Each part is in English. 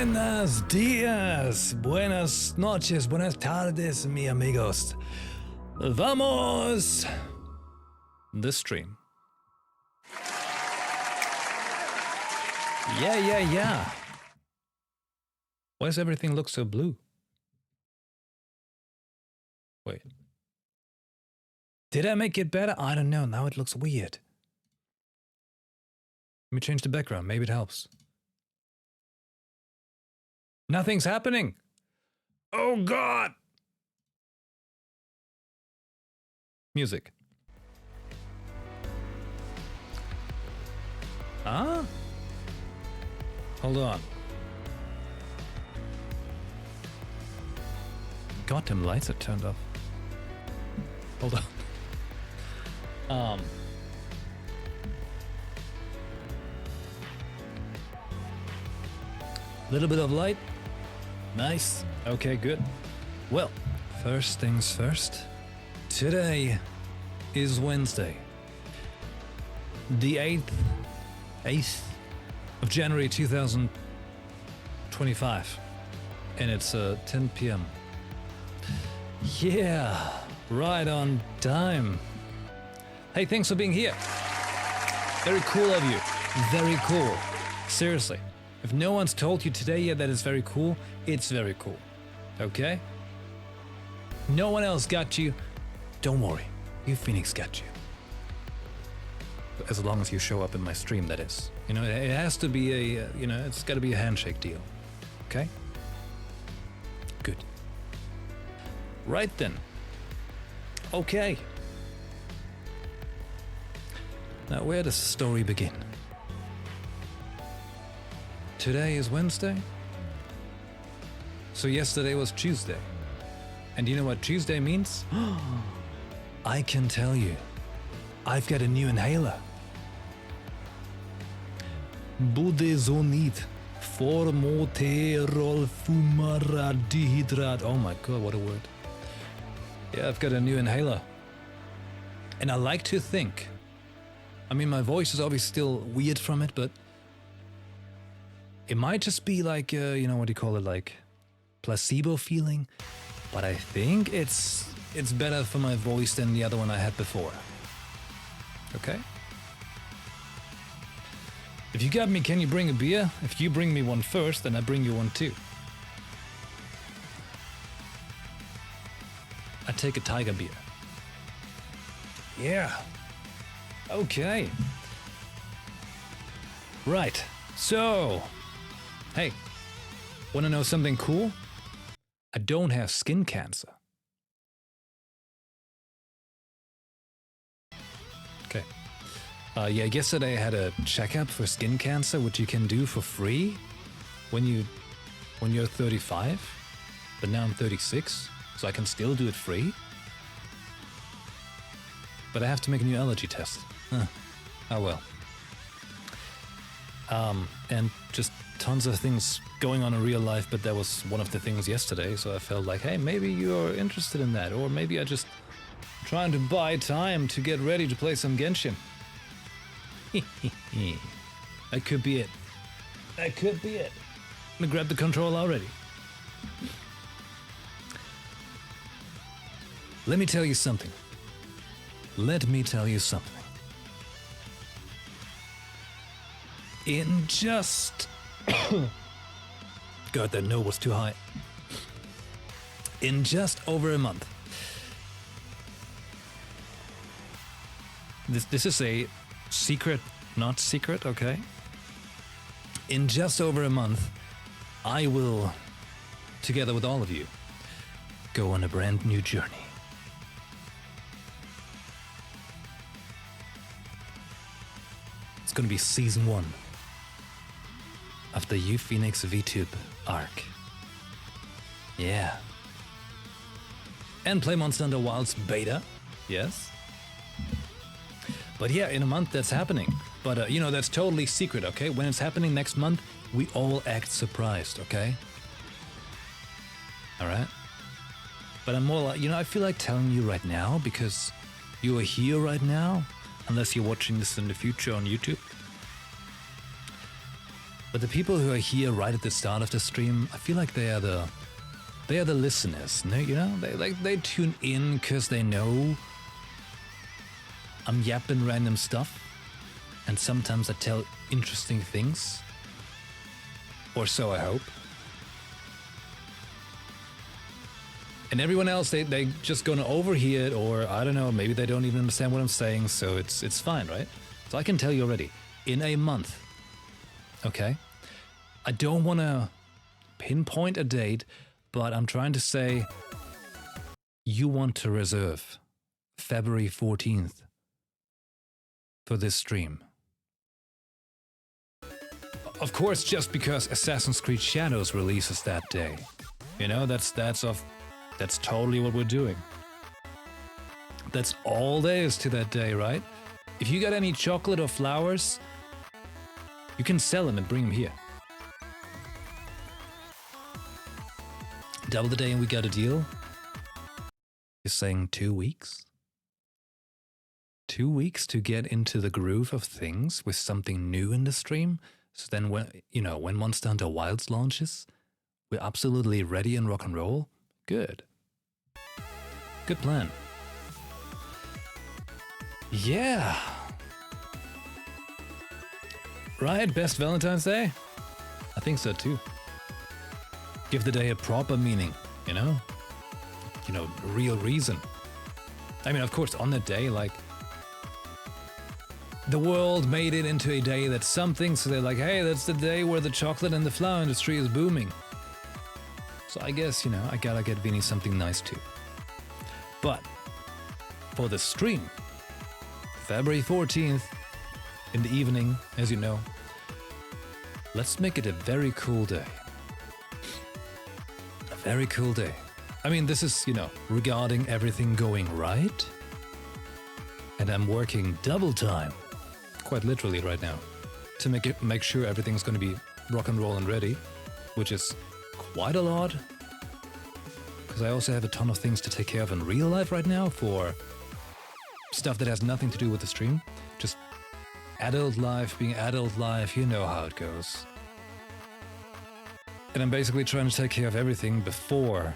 Buenos días, buenas noches, buenas tardes, mi amigos. Vamos! The stream. Yeah. Why does everything look so blue? Wait. Did I make it better? I don't know. Now it looks weird. Let me change the background. Maybe it helps. Nothing's happening. Oh, God. Music. Huh? Hold on. Goddamn lights are turned off. Hold on. Little bit of light. Nice. Okay, good. Well, first things first. Today is Wednesday, the 8th of January 2025, and it's 10 p.m. Yeah, right on time. Hey, thanks for being here. Very cool of you. Very cool. Seriously. If no one's told you today yet that it's very cool, it's very cool. Okay? No one else got you. Don't worry. You Phoenix got you. As long as you show up in my stream, that is. You know, it has to be a, it's got to be a handshake deal. Okay? Good. Right then. Okay. Now, where does the story begin? Today is Wednesday. So yesterday was Tuesday. And you know what Tuesday means? I can tell you. I've got a new inhaler. Budesonid formoterol fumaradihydrat. Oh my god, what a word. Yeah, I've got a new inhaler. And I like to think, I mean, my voice is obviously still weird from it, but it might just be like, what do you call it, like placebo feeling. But I think it's better for my voice than the other one I had before. Okay? If you got me, can you bring a beer? If you bring me one first, then I bring you one too. I take a tiger beer. Yeah. Okay. Right. So, hey, wanna know something cool? I don't have skin cancer. Okay. Yeah, yesterday I had a checkup for skin cancer, which you can do for free when you're 35. But now I'm 36, so I can still do it free. But I have to make a new allergy test. Huh. Oh well. And just tons of things going on in real life, but that was one of the things yesterday, so I felt like, hey, maybe you're interested in that, or maybe I just trying to buy time to get ready to play some Genshin. That could be it. That could be it. I'm gonna grab the controller already. Let me tell you something. In just... God, that no was too high. In just over a month. This is a secret, not secret, okay? In just over a month, I will, together with all of you, go on a brand new journey. It's gonna be season 1 of the Phoenix VTube arc. Yeah. And play Monster Hunter Wilds beta. Yes. But yeah, in a month that's happening. But that's totally secret, okay? When it's happening next month, we all act surprised, okay? Alright? But I'm more like, I feel like telling you right now because you are here right now, unless you're watching this in the future on YouTube. But the people who are here right at the start of the stream, I feel like they are the listeners. You know, they tune in because they know I'm yapping random stuff, and sometimes I tell interesting things, or so I hope. And everyone else, they just gonna overhear it, or I don't know, maybe they don't even understand what I'm saying, so it's fine, right? So I can tell you already, in a month, okay? I don't want to pinpoint a date, but I'm trying to say you want to reserve February 14th for this stream. Of course, just because Assassin's Creed Shadows releases that day. You know, that's totally what we're doing. That's all there is to that day, right? If you got any chocolate or flowers, you can sell them and bring them here. Double the day and we got a deal? You're saying 2 weeks? 2 weeks to get into the groove of things with something new in the stream? So then when Monster Hunter Wilds launches, we're absolutely ready and rock and roll? Good. Good plan. Yeah. Right, best Valentine's Day? I think so too. Give the day a proper meaning, you know? Real reason. I mean, of course, on the day, like, the world made it into a day that's something, so they're like, hey, that's the day where the chocolate and the flower industry is booming. So I guess, I gotta get Vinny something nice too. But for the stream, February 14th, in the evening, as you know, let's make it a very cool day. A very cool day. I mean, this is, regarding everything going right. And I'm working double time, quite literally right now, to make sure everything's going to be rock and roll and ready, which is quite a lot. Because I also have a ton of things to take care of in real life right now for stuff that has nothing to do with the stream. Just adult life being adult life, you know how it goes. And I'm basically trying to take care of everything before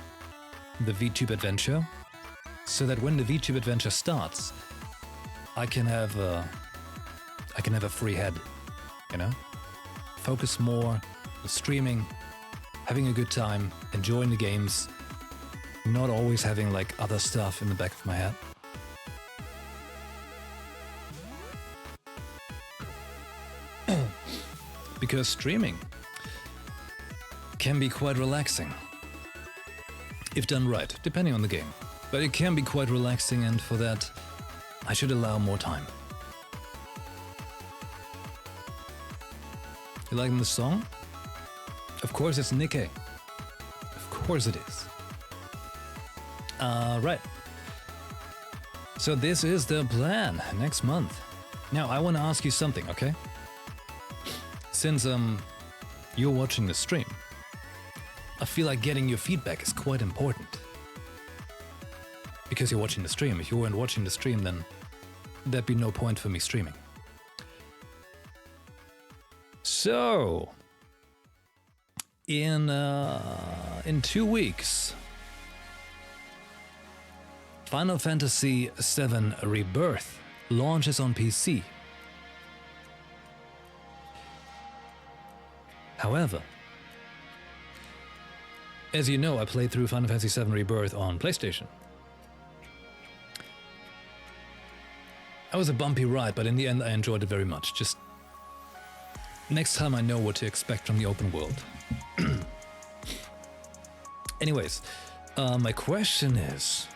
the VTube adventure, so that when the VTube adventure starts, I can have a free head, Focus more on streaming, having a good time, enjoying the games, not always having like other stuff in the back of my head. Because streaming can be quite relaxing. If done right, depending on the game. But it can be quite relaxing, and for that, I should allow more time. You liking the song? Of course it's Nikkei. Of course it is. Right. So this is the plan next month. Now I want to ask you something, okay? Since you're watching the stream, I feel like getting your feedback is quite important. Because you're watching the stream. If you weren't watching the stream, then there'd be no point for me streaming. So, in 2 weeks, Final Fantasy VII Rebirth launches on PC. However, as you know, I played through Final Fantasy VII Rebirth on PlayStation. It was a bumpy ride, but in the end I enjoyed it very much. Just next time I know what to expect from the open world. Anyways, my question is,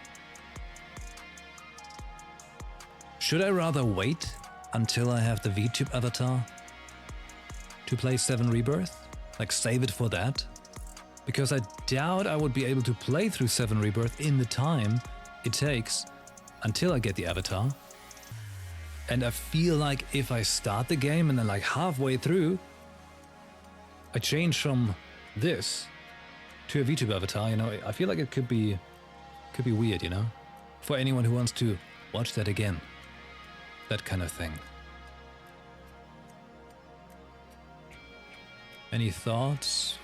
should I rather wait until I have the VTube avatar to play 7 Rebirth? Like save it for that? Because I doubt I would be able to play through 7 Rebirth in the time it takes until I get the avatar. And I feel like if I start the game and then like halfway through, I change from this to a VTube avatar, I feel like it could be weird, for anyone who wants to watch that again. That kind of thing. Any thoughts?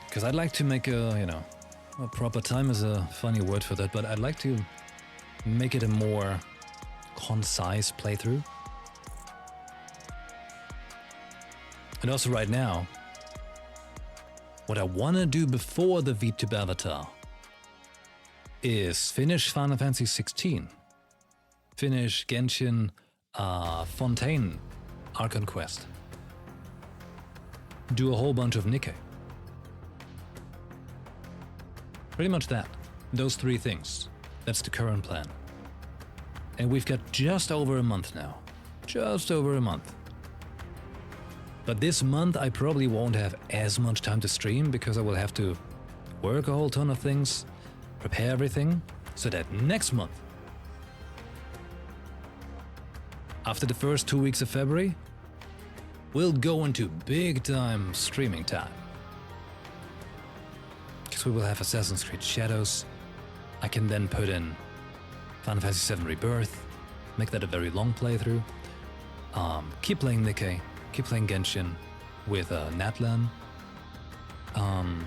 Because I'd like to make a, a proper time is a funny word for that, but I'd like to make it a more concise playthrough. And also right now, what I want to do before the VTube Avatar is finish Final Fantasy 16, finish Genshin Fontaine Archon Quest, do a whole bunch of Nikkei. Pretty much that. Those three things. That's the current plan. And we've got just over a month now. Just over a month. But this month I probably won't have as much time to stream because I will have to work a whole ton of things, prepare everything, so that next month, after the first 2 weeks of February, we'll go into big time streaming time. Because we will have Assassin's Creed Shadows. I can then put in Final Fantasy VII Rebirth, make that a very long playthrough. Keep playing Nikkei, keep playing Genshin with Natlan. And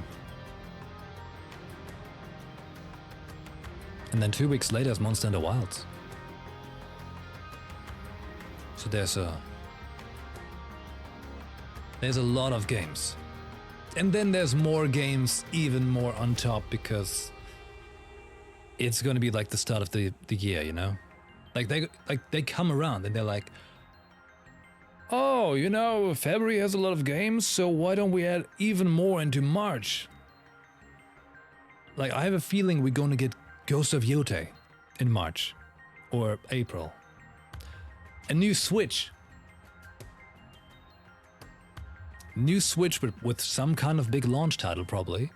then 2 weeks later is Monster Hunter Wilds. So there's a lot of games. And then there's more games even more on top because it's gonna be like the start of the year, you know? Like they come around and they're like, oh, February has a lot of games, so why don't we add even more into March? Like, I have a feeling we're gonna get Ghost of Yotei in March or April. A new Switch. New Switch with some kind of big launch title, probably.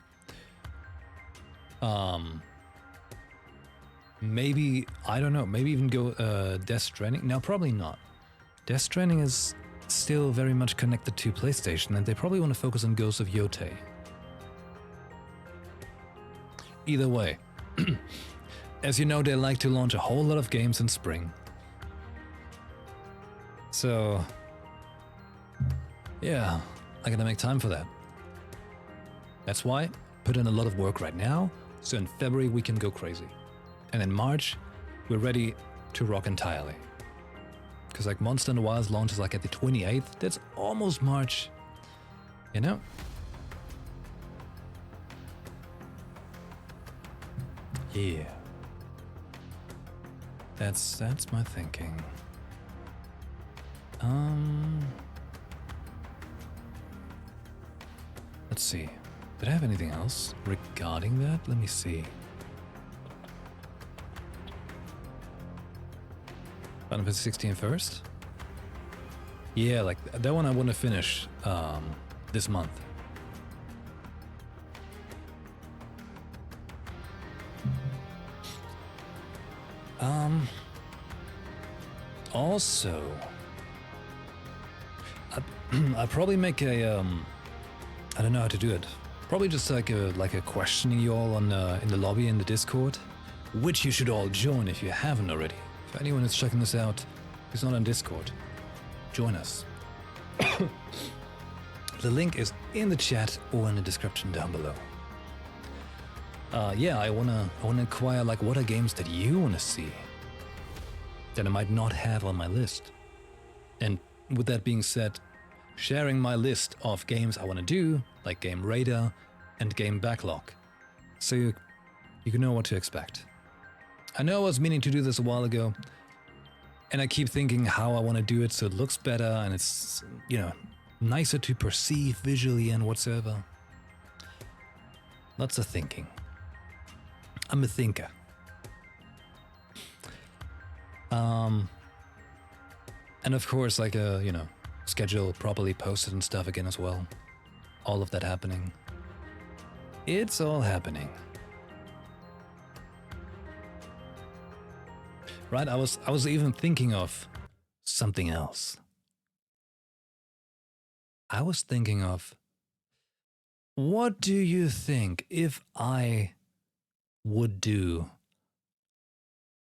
Maybe, I don't know, maybe even go Death Stranding. No, probably not. Death Stranding is still very much connected to PlayStation, and they probably want to focus on Ghost of Yotei. Either way, as you know, they like to launch a whole lot of games in spring. So, yeah, I gotta make time for that. That's why put in a lot of work right now, so in February we can go crazy. And in March, we're ready to rock entirely. Because like Monster Hunter Wilds launches like at the 28th, that's almost March, you know? Yeah. That's my thinking. Let's see. Did I have anything else regarding that? Let me see. Final Fantasy 16 first? Yeah, like that one I want to finish this month. Also, I'd probably make a I don't know how to do it. Probably just like a questioning you all on in the lobby in the Discord, which you should all join if you haven't already. If anyone is checking this out who's not on Discord, join us. The link is in the chat or in the description down below. Yeah, I wanna inquire like what are games that you wanna see that I might not have on my list. And with that being said, sharing my list of games I wanna do, like Game Radar and Game Backlog, so you can know what to expect. I know I was meaning to do this a while ago, and I keep thinking how I want to do it so it looks better and it's, nicer to perceive visually and whatsoever. Lots of thinking. I'm a thinker. And of course, like schedule properly posted and stuff again as well. All of that happening. It's all happening. Right, I was even thinking of something else. I was thinking of, what do you think if I would do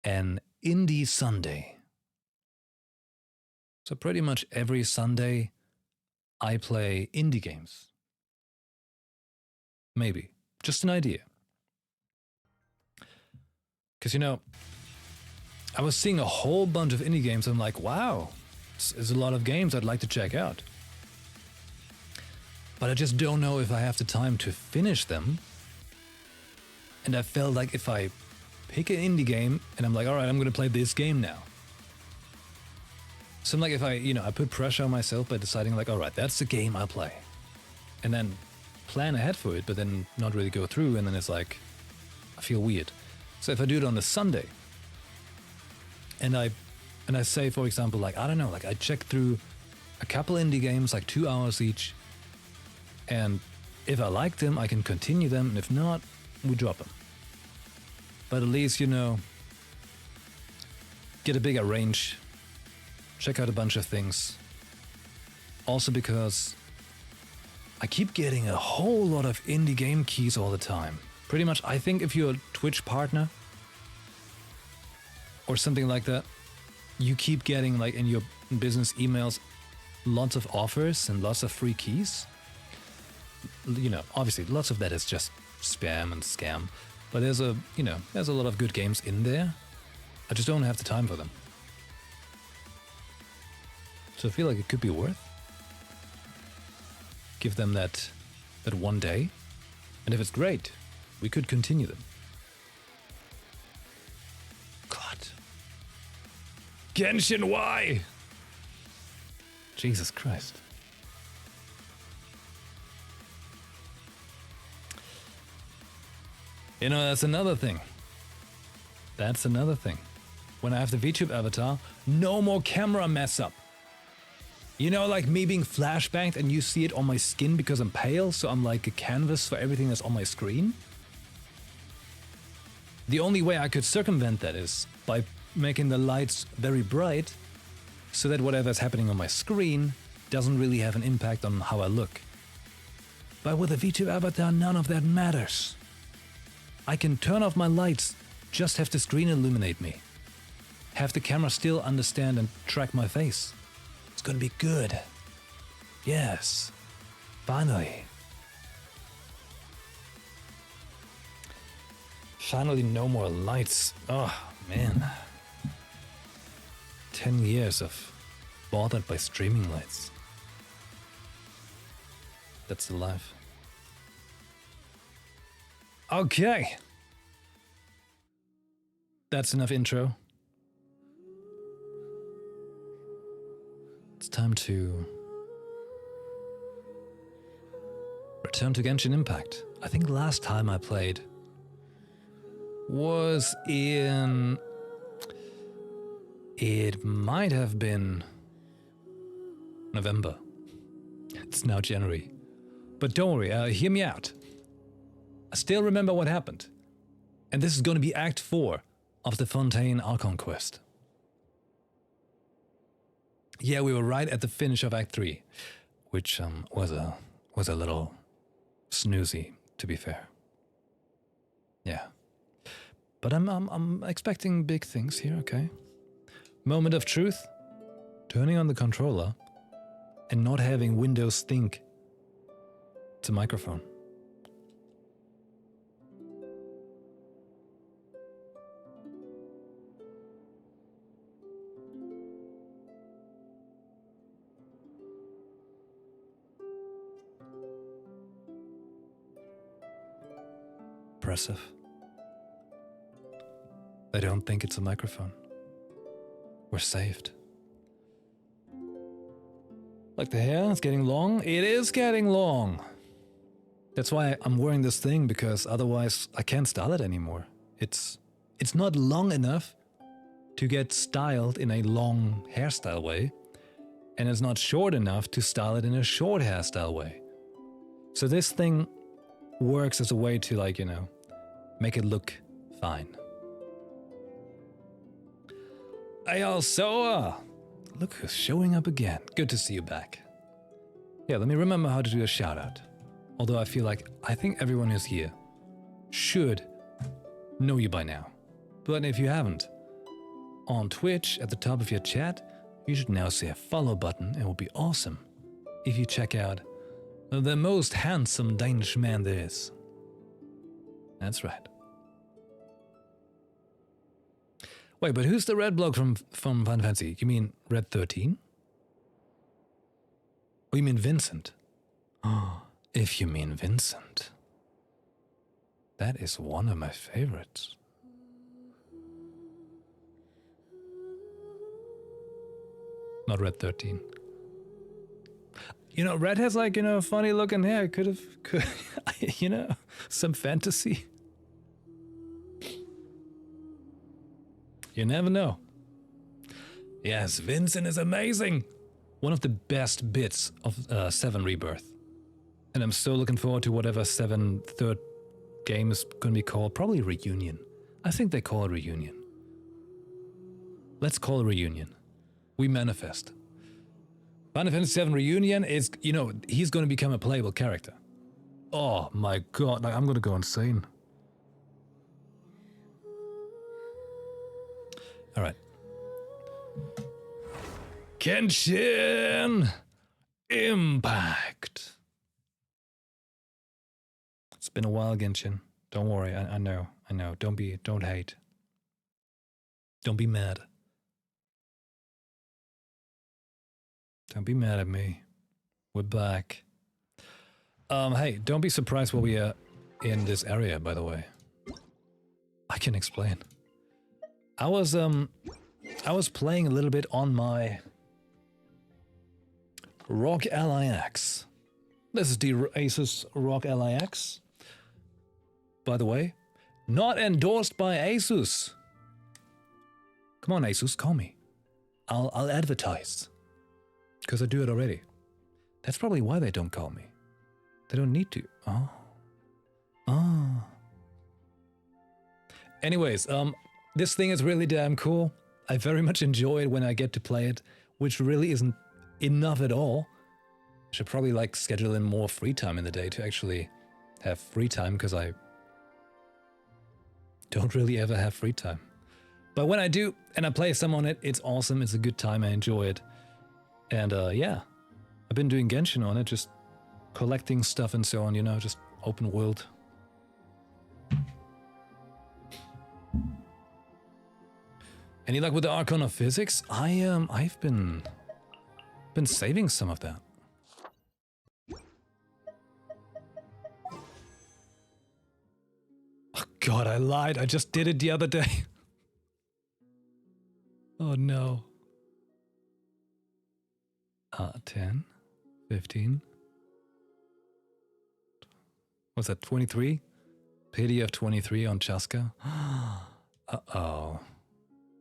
an Indie Sunday. So pretty much every Sunday, I play indie games. Maybe. Just an idea. Because, you know, I was seeing a whole bunch of indie games and I'm like, wow, there's a lot of games I'd like to check out. But I just don't know if I have the time to finish them. And I felt like if I pick an indie game and I'm like, all right, I'm going to play this game now. So I'm like, if I put pressure on myself by deciding like, all right, that's the game I'll play. And then plan ahead for it, but then not really go through. And then it's like, I feel weird. So if I do it on a Sunday and I say, for example, like, I don't know, like I check through a couple indie games, like 2 hours each. And if I like them, I can continue them. And if not, we drop them. But at least, you know, get a bigger range, check out a bunch of things. Also because I keep getting a whole lot of indie game keys all the time. Pretty much, I think if you're a Twitch partner or something like that, you keep getting, like in your business emails, lots of offers and lots of free keys. You know, obviously lots of that is just spam and scam, but there's a lot of good games in there. I just don't have the time for them. So I feel like it could be worth. Give them that one day. And if it's great, we could continue them. God. Genshin, why? Jesus Christ. You know, that's another thing. That's another thing. When I have the VTube avatar, no more camera mess up. You know, like me being flashbanged and you see it on my skin because I'm pale, so I'm like a canvas for everything that's on my screen. The only way I could circumvent that is by making the lights very bright so that whatever's happening on my screen doesn't really have an impact on how I look. But with a VTube avatar, none of that matters. I can turn off my lights, just have the screen illuminate me. Have the camera still understand and track my face. It's gonna be good. Yes. Finally. Finally, no more lights. Oh, man. 10 years of bothered by streaming lights. That's the life. Okay. That's enough intro. It's time to return to Genshin Impact. I think last time I played was in... It might have been November. It's now January. But don't worry, hear me out. I still remember what happened. And this is going to be Act 4 of the Fontaine Archon quest. Yeah, we were right at the finish of Act 3, which was a little snoozy, to be fair. Yeah. But I'm expecting big things here, okay? Moment of truth. Turning on the controller and not having Windows think it's a microphone. Impressive. They don't think it's a microphone. We're saved. Like the hair is getting long? It is getting long. That's why I'm wearing this thing, because otherwise I can't style it anymore. It's not long enough to get styled in a long hairstyle way, and it's not short enough to style it in a short hairstyle way. So this thing works as a way to, like, you know, make it look fine. Hey, also, look who's showing up again. Good to see you back. Yeah, let me remember how to do a shout out. Although I think everyone who's here should know you by now. But if you haven't, on Twitch at the top of your chat, you should now see a follow button. It would be awesome if you check out the most handsome Danish man there is. That's right. Wait, but who's the red bloke from Final Fantasy? You mean Red 13? Or you mean Vincent? Oh, if you mean Vincent. That is one of my favorites. Not Red 13. You know, Red has like, you know, funny looking hair. Could you know, some fantasy. You never know. Yes, Vincent is amazing. One of the best bits of 7 Rebirth. And I'm so looking forward to whatever 7 third game is going to be called. Probably Reunion. I think they call it Reunion. Let's call it Reunion. We manifest. Final Fantasy 7 Reunion is, you know, he's going to become a playable character. Oh my god, like, I'm going to go insane. Alright. Genshin Impact. It's been a while, Genshin. Don't worry, I know. Don't hate. Don't be mad. Don't be mad at me. We're back. Hey, don't be surprised while we are in this area, by the way. I can explain. I was playing a little bit on my ROG LIX. This is the Asus ROG LIX. By the way, not endorsed by Asus. Come on, Asus, call me. I'll advertise. Because I do it already. That's probably why they don't call me. They don't need to. Oh. Anyways, this thing is really damn cool. I very much enjoy it when I get to play it, which really isn't enough at all. I should probably like schedule in more free time in the day to actually have free time, because I don't really ever have free time. But when I do, and I play some on it, it's awesome, it's a good time, I enjoy it. And yeah, I've been doing Genshin on it, just collecting stuff and so on, you know, just open world. Any luck with the Archon of Physics? I've been saving some of that. Oh god, I lied. I just did it the other day. Oh no. 10, 15. What's that, 23? Pity of 23 on Chaska. Uh-oh.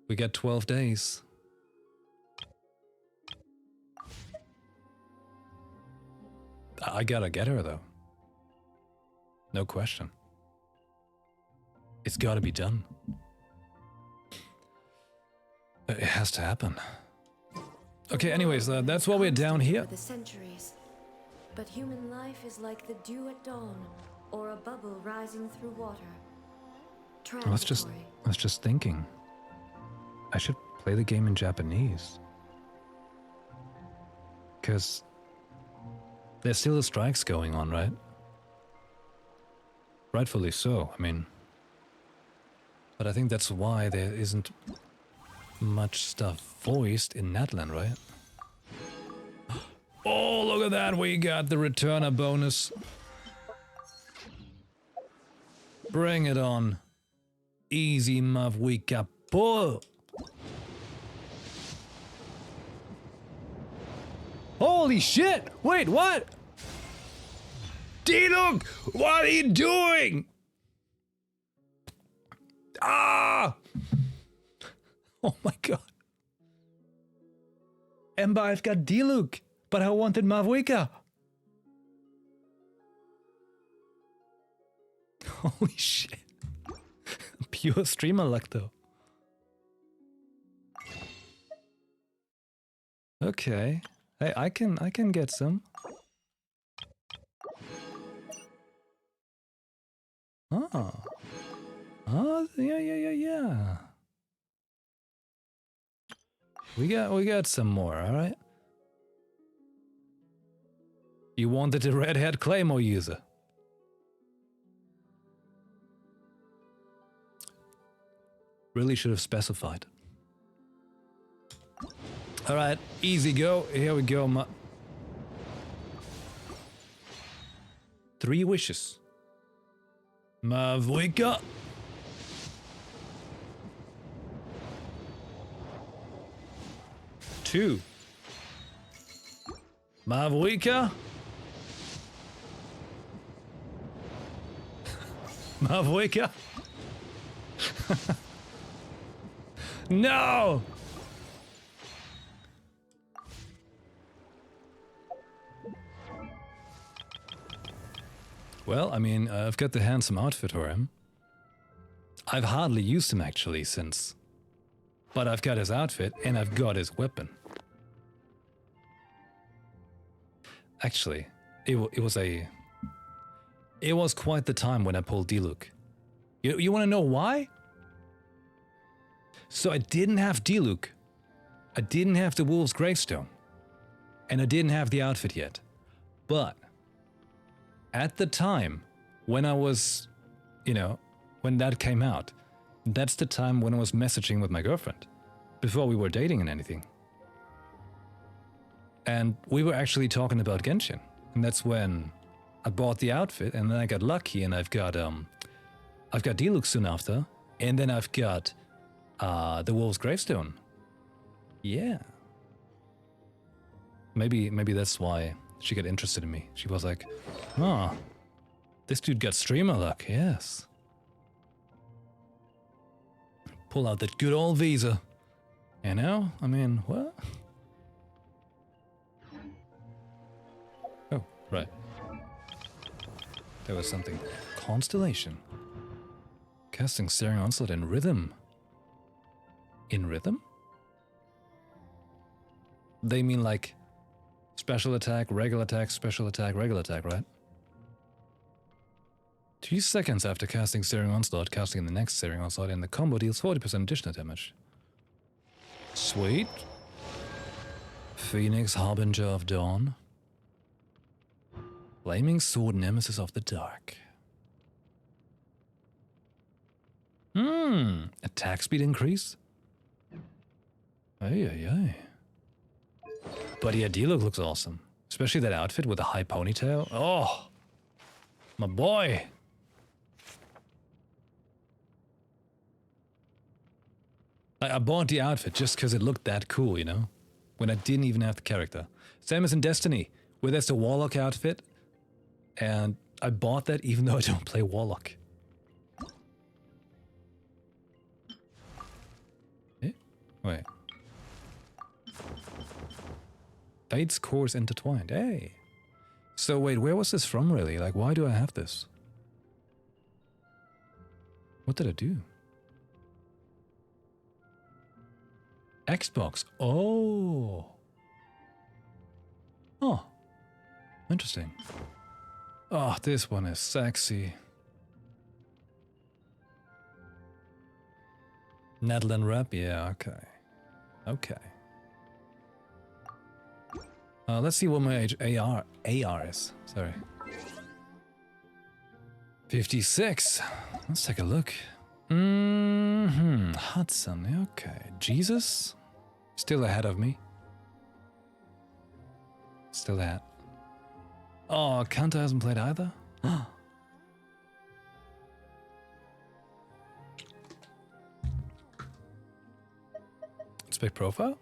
We got 12 days. I gotta get her, though. No question. It's gotta be done. It has to happen. Okay, anyways, that's why we're down here. For the centuries, but human life is like the dew at dawn, or a bubble rising through water. I was just thinking. I should play the game in Japanese. Because there's still the strikes going on, right? Rightfully so, I mean. But I think that's why there isn't much stuff voiced in Natlan, right? Oh, look at that, we got the returner bonus. Bring it on. Easy muff, we got pull. Holy shit! Wait, what? D-Look! What are you doing? Ah! Oh my god. Ember, I've got D-Look, but I wanted Mavwika. Holy shit. Pure streamer luck though. Okay. Hey, I can get some. Oh. Oh, yeah. We got some more, alright? You wanted a red-haired Claymore user. Really should have specified. Alright, easy go. Here we go. 3 wishes. Mavwika. Two. Mavwika. Mavwika. No! Well, I mean, I've got the handsome outfit for him. I've hardly used him actually since. But I've got his outfit and I've got his weapon. Actually, it was quite the time when I pulled Diluc. You want to know why? So I didn't have Diluc. I didn't have the Wolf's Gravestone. And I didn't have the outfit yet. But at the time when I was, you know, when that came out, that's the time when I was messaging with my girlfriend. Before we were dating and anything. And we were actually talking about Genshin. And that's when I bought the outfit and then I got lucky and I've got Diluc soon after. And then I've got the Wolf's Gravestone. Yeah. Maybe that's why she got interested in me. She was like, oh, this dude got streamer luck, yes. Pull out that good old visa. You know? I mean, what? Oh, right. There was something. Constellation. Casting Searing Onslaught in rhythm. In rhythm? They mean like special attack, regular attack, special attack, regular attack, right? 2 seconds after casting Searing Onslaught, casting the next Searing Onslaught, and the combo deals 40% additional damage. Sweet. Phoenix, Harbinger of Dawn. Flaming Sword, Nemesis of the Dark. Attack speed increase? Ay. But yeah, Diluc looks awesome. Especially that outfit with the high ponytail. Oh! My boy! I bought the outfit just because it looked that cool, you know? When I didn't even have the character. Same as in Destiny, where there's the Warlock outfit. And I bought that even though I don't play Warlock. Eh? Wait. Fate's cores intertwined. Hey! So wait, where was this from really? Like, why do I have this? What did I do? Xbox. Oh. Oh. Interesting. Oh, this one is sexy. Netherland rep? Yeah, okay. Okay. Let's see what my AR is. Sorry. 56. Let's take a look. Hudson, okay. Jesus? Still ahead of me. Still ahead. Oh, Kanta hasn't played either? Spec profile?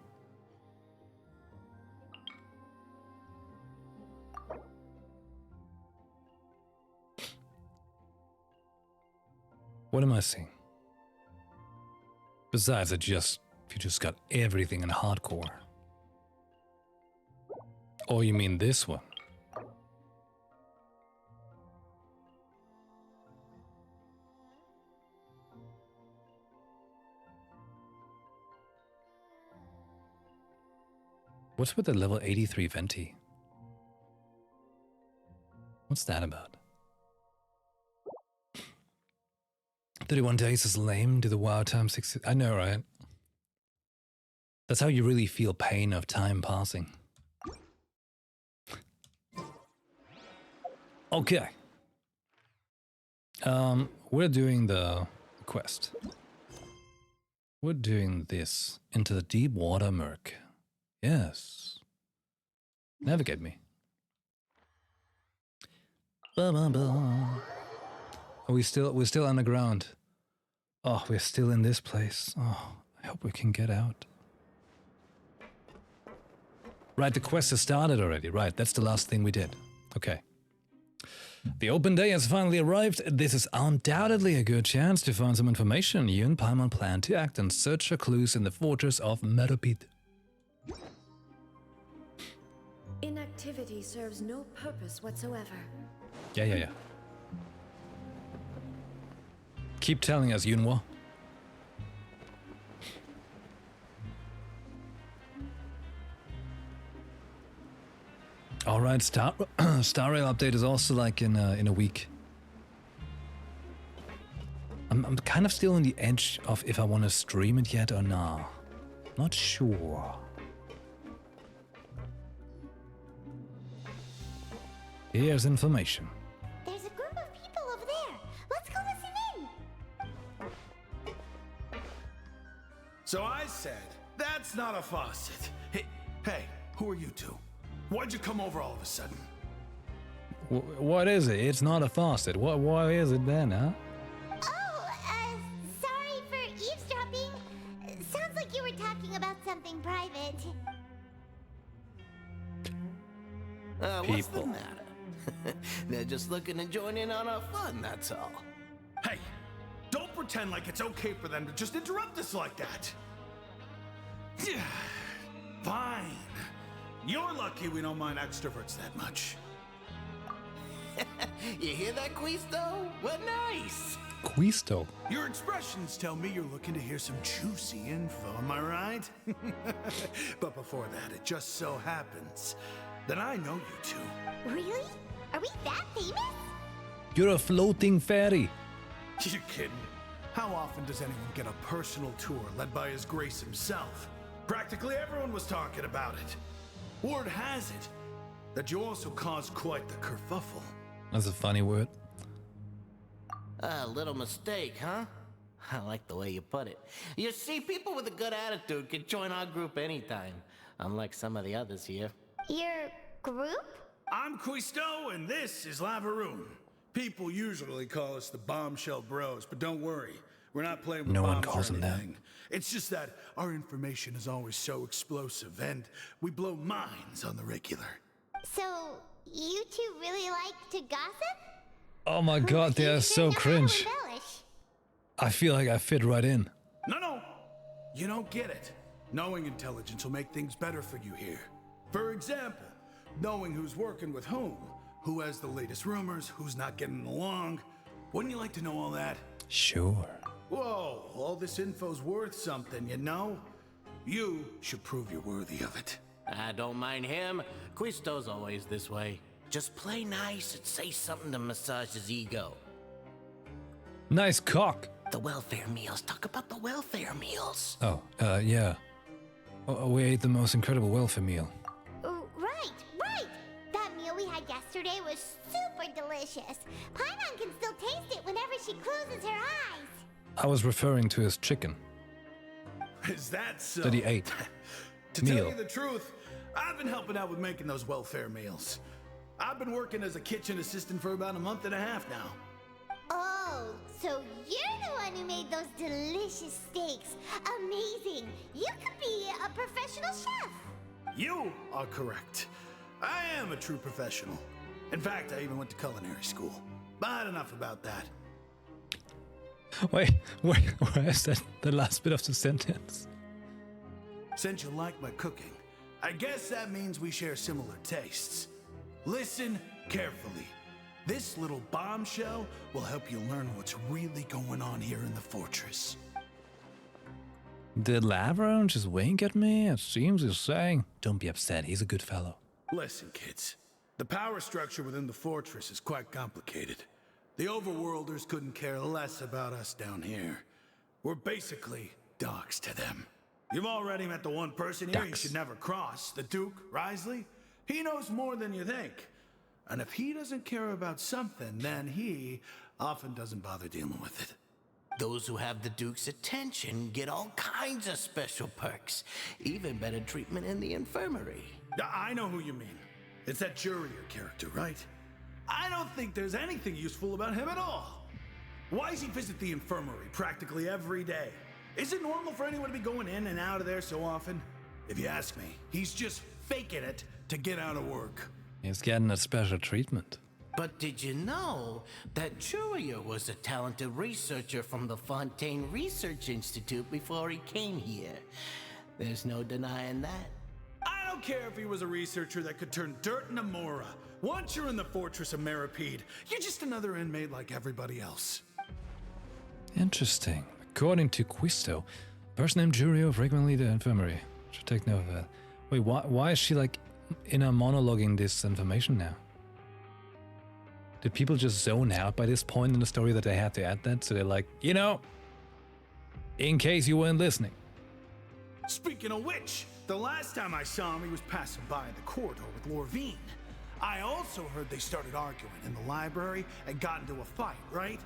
What am I seeing? Besides, you just got everything in hardcore. Oh, you mean this one? What's with the level 83 Venti? What's that about? 31 days is lame. Do the WoW time 60. I know, right? That's how you really feel pain of time passing. Okay. We're doing the quest. We're doing this into the deep water murk. Yes. Navigate me. Are we're still underground. Oh, we're still in this place. Oh, I hope we can get out. Right, the quest has started already. Right, that's the last thing we did. Okay. The open day has finally arrived. This is undoubtedly a good chance to find some information. You and Paimon plan to act and search for clues in the fortress of Meropid. Inactivity serves no purpose whatsoever. Yeah. Keep telling us, Yunhua. All right, Star Rail update is also like in a week. I'm kind of still on the edge of if I want to stream it yet or not. Not sure. Here's information. There's a group of people over there. Let's go listen in. So I said, that's not a faucet. Hey, who are you two? Why'd you come over all of a sudden? What is it? It's not a faucet. What is it then, huh? Oh, sorry for eavesdropping. Sounds like you were talking about something private. What's the matter? They're just looking to join in on our fun, that's all. Hey, don't pretend like it's okay for them to just interrupt us like that. Fine. You're lucky we don't mind extroverts that much. You hear that, Quisto? We're nice. Quisto. Your expressions tell me you're looking to hear some juicy info, am I right? But before that, it just so happens that I know you two. Really? Are we that famous? You're a floating fairy. You're kidding. How often does anyone get a personal tour led by His Grace himself? Practically everyone was talking about it. Word has it that you also caused quite the kerfuffle. That's a funny word. A little mistake, huh? I like the way you put it. You see, people with a good attitude can join our group anytime, unlike some of the others here. Your group? I'm Quisto, and this is Lavaroon. People usually call us the Bombshell Bros, but don't worry. We're not playing with No one bombs calls or them that. anything. It's just that our information is always so explosive, and we blow minds on the regular. So, you two really like to gossip? Oh my god, they are so cringe. I feel like I fit right in. No, you don't get it. Knowing intelligence will make things better for you here. For example, knowing who's working with who has the latest rumors, who's not getting along. Wouldn't you like to know all that? Sure. Whoa, all this info's worth something, you know? You should prove you're worthy of it. I don't mind him. Quisto's always this way. Just play nice and say something to massage his ego. Nice cock. The welfare meals. Talk about the welfare meals. Oh, yeah. We ate the most incredible welfare meal. Right. That meal we had yesterday was super delicious. Paimon can still taste it whenever she closes her eyes. I was referring to his chicken Is that so? that he ate. To meal. tell you the truth, I've been helping out with making those welfare meals. I've been working as a kitchen assistant for about a month and a half now. Oh, so you're the one who made those delicious steaks. Amazing. You could be a professional chef. You are correct. I am a true professional. In fact, I even went to culinary school. But enough about that. Wait, where is that? The last bit of the sentence. Since you like my cooking, I guess that means we share similar tastes. Listen carefully. This little bombshell will help you learn what's really going on here in the fortress. Did Lavaroon just wink at me? It seems he's saying, don't be upset, he's a good fellow. Listen, kids. The power structure within the fortress is quite complicated. The overworlders couldn't care less about us down here. We're basically dogs to them. You've already met the one person here you Ducks. should never cross, the Duke, Risley. He knows more than you think. And if he doesn't care about something, then he often doesn't bother dealing with it. Those who have the Duke's attention get all kinds of special perks, even better treatment in the infirmary. I know who you mean. It's that Jurier character, right? I don't think there's anything useful about him at all. Why does he visit the infirmary practically every day? Is it normal for anyone to be going in and out of there so often? If you ask me, he's just faking it to get out of work. He's getting a special treatment. But did you know that Jurier was a talented researcher from the Fontaine Research Institute before he came here? There's no denying that. I don't care if he was a researcher that could turn dirt into Mora. Once you're in the fortress of Meripede, you're just another inmate like everybody else. Interesting. According to Quisto, a person named Jurio frequently the infirmary. Should take note of that. Wait, why is she like in a monologuing this information now? Did people just zone out by this point in the story that they had to add that? So they're like, you know, in case you weren't listening. Speaking of which, the last time I saw him, he was passing by the corridor with Lorvine. I also heard they started arguing in the library and got into a fight, right?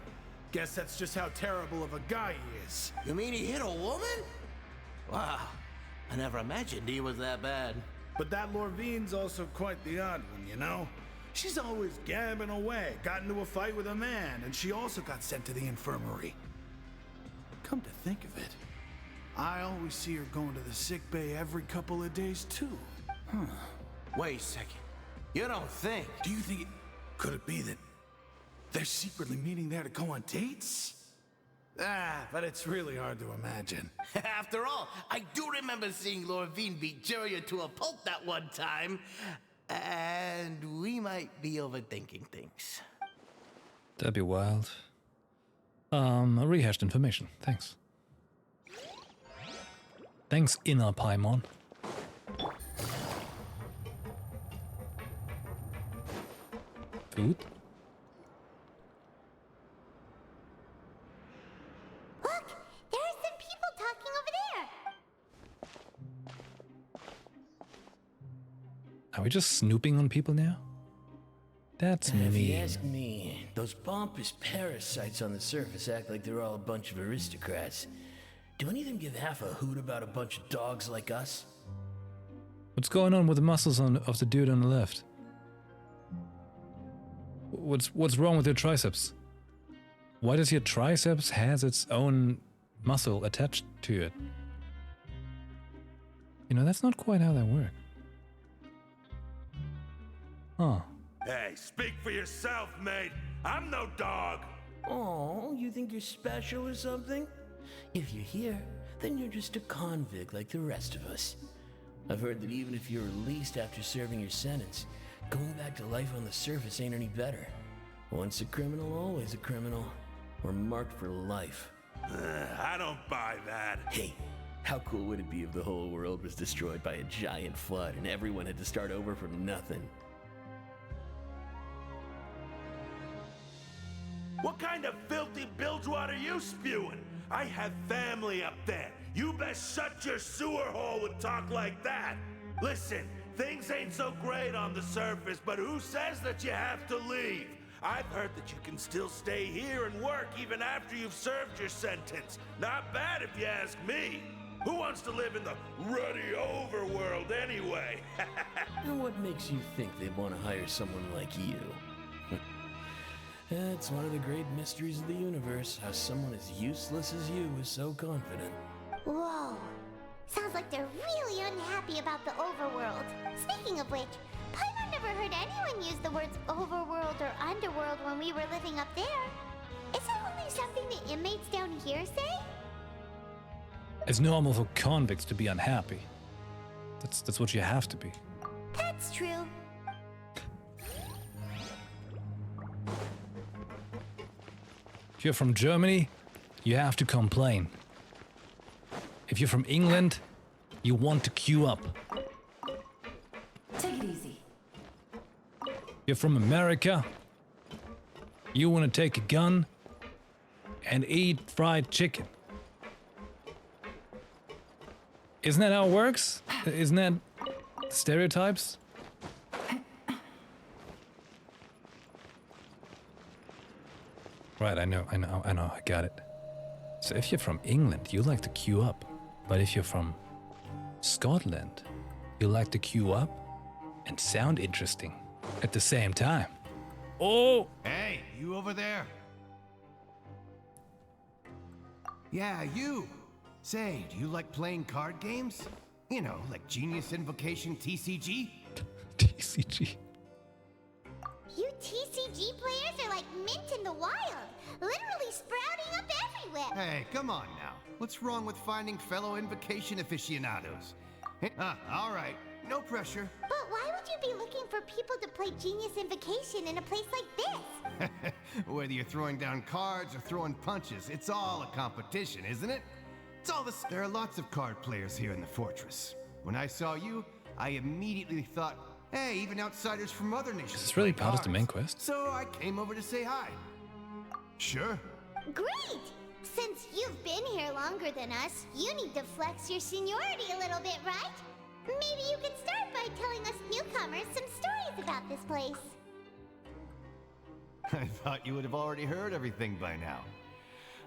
Guess that's just how terrible of a guy he is. You mean he hit a woman? Wow, I never imagined he was that bad. But that Lorvine's also quite the odd one, you know? She's always gabbing away, got into a fight with a man, and she also got sent to the infirmary. Come to think of it, I always see her going to the sick bay every couple of days, too. Wait a second. You don't think? Do you think could it be that they're secretly meeting there to go on dates? But it's really hard to imagine. After all, I do remember seeing Lorvine beat Jurier to a pulp that one time. And we might be overthinking things. That'd be wild. Rehashed information. Thanks. Thanks, Inner Paimon. Food? Look, there are some people talking over there. Are we just snooping on people now? That's If you mean. ask me, those pompous parasites on the surface act like they're all a bunch of aristocrats. Do any of them give half a hoot about a bunch of dogs like us? What's going on with the muscles of the dude on the left? What's wrong with your triceps? Why does your triceps has its own muscle attached to it? You know, that's not quite how that works. Huh. Hey, speak for yourself, mate. I'm no dog. Oh, you think you're special or something? If you're here, then you're just a convict like the rest of us. I've heard that even if you're released after serving your sentence, going back to life on the surface ain't any better. Once a criminal, always a criminal. We're marked for life. I don't buy that. Hey, how cool would it be if the whole world was destroyed by a giant flood and everyone had to start over from nothing? What kind of filthy bilge water you spewing? I have family up there. You best shut your sewer hole with talk like that. Listen, things ain't so great on the surface, but who says that you have to leave? I've heard that you can still stay here and work even after you've served your sentence. Not bad if you ask me. Who wants to live in the ruddy overworld anyway? And what makes you think they'd want to hire someone like you? It's one of the great mysteries of the universe, how someone as useless as you is so confident. Whoa. Sounds like they're really unhappy about the overworld. Speaking of which, Paimon never heard anyone use the words overworld or underworld when we were living up there. Is it only something the inmates down here say? It's normal for convicts to be unhappy. That's what you have to be. That's true. If you're from Germany, you have to complain. If you're from England, you want to queue up. Take it easy. If you're from America, you want to take a gun and eat fried chicken. Isn't that how it works? Isn't that stereotypes? Right, I know, I got it. So if you're from England, you like to queue up. But if you're from Scotland, you like to queue up and sound interesting at the same time. Oh! Hey, you over there? Yeah, you! Say, do you like playing card games? You know, like Genius Invocation TCG? TCG. You TCG players are like mint in the wild, literally sprouting up everywhere. Hey, come on now. What's wrong with finding fellow Invocation aficionados? All right, no pressure. But why would you be looking for people to play Genius Invocation in a place like this? Whether you're throwing down cards or throwing punches, it's all a competition, isn't it? It's all this. There are lots of card players here in the fortress. When I saw you, I immediately thought, hey, even outsiders from other nations. Is this really play part of the main cards. quest? So I came over to say hi. Sure. Great! Since you've been here longer than us, you need to flex your seniority a little bit, right? Maybe you could start by telling us newcomers some stories about this place. I thought you would have already heard everything by now.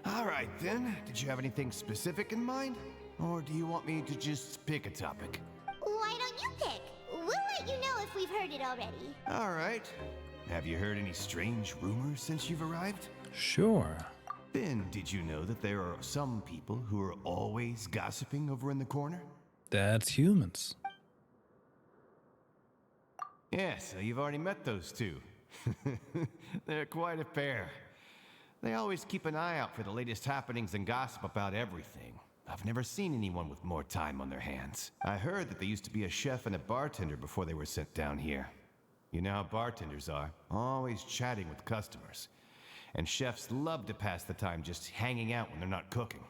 All right, then. Did you have anything specific in mind? Or do you want me to just pick a topic? Why don't you pick? We'll let you know if we've heard it already. All right. Have you heard any strange rumors since you've arrived? Sure. Ben, did you know that there are some people who are always gossiping over in the corner? That's humans. Yeah, so you've already met those two. They're quite a pair. They always keep an eye out for the latest happenings and gossip about everything. I've never seen anyone with more time on their hands. I heard that they used to be a chef and a bartender before they were sent down here. You know how bartenders are, always chatting with customers. And chefs love to pass the time just hanging out when they're not cooking.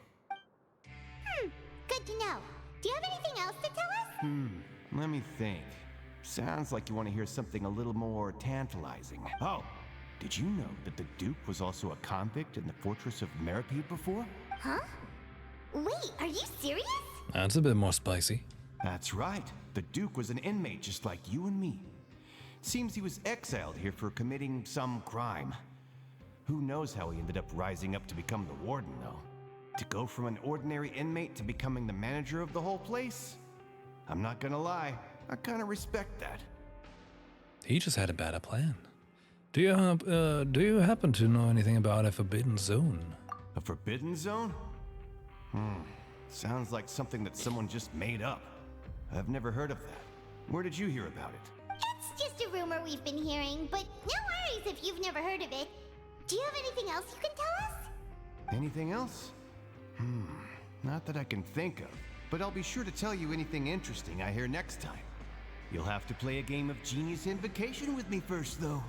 Good to know. Do you have anything else to tell us? Let me think. Sounds like you want to hear something a little more tantalizing. Oh, did you know that the Duke was also a convict in the fortress of Meripede before? Huh? Wait, are you serious? That's a bit more spicy. That's right. The Duke was an inmate just like you and me. Seems he was exiled here for committing some crime. Who knows how he ended up rising up to become the warden, though? To go from an ordinary inmate to becoming the manager of the whole place? I'm not gonna lie, I kinda respect that. He just had a better plan. Do you happen to know anything about a forbidden zone? A forbidden zone? Sounds like something that someone just made up. I've never heard of that. Where did you hear about it? It's just a rumor we've been hearing, but no worries if you've never heard of it. Do you have anything else you can tell us? Anything else? Not that I can think of, but I'll be sure to tell you anything interesting I hear next time. You'll have to play a game of Genius Invocation with me first, though.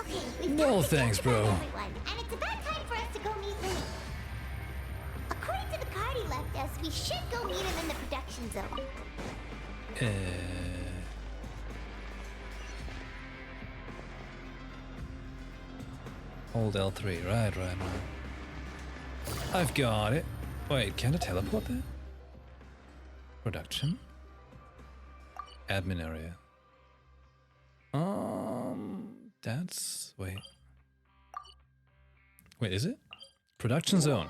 Okay, we've No, got to thanks, get bro. everyone, and it's about time for us to go meet Lily. According to the card he left us, we should go meet him in the production zone. Hold L3, right. I've got it. Wait, can I teleport there? Production? Admin area. That's... Wait, is it? Production zone.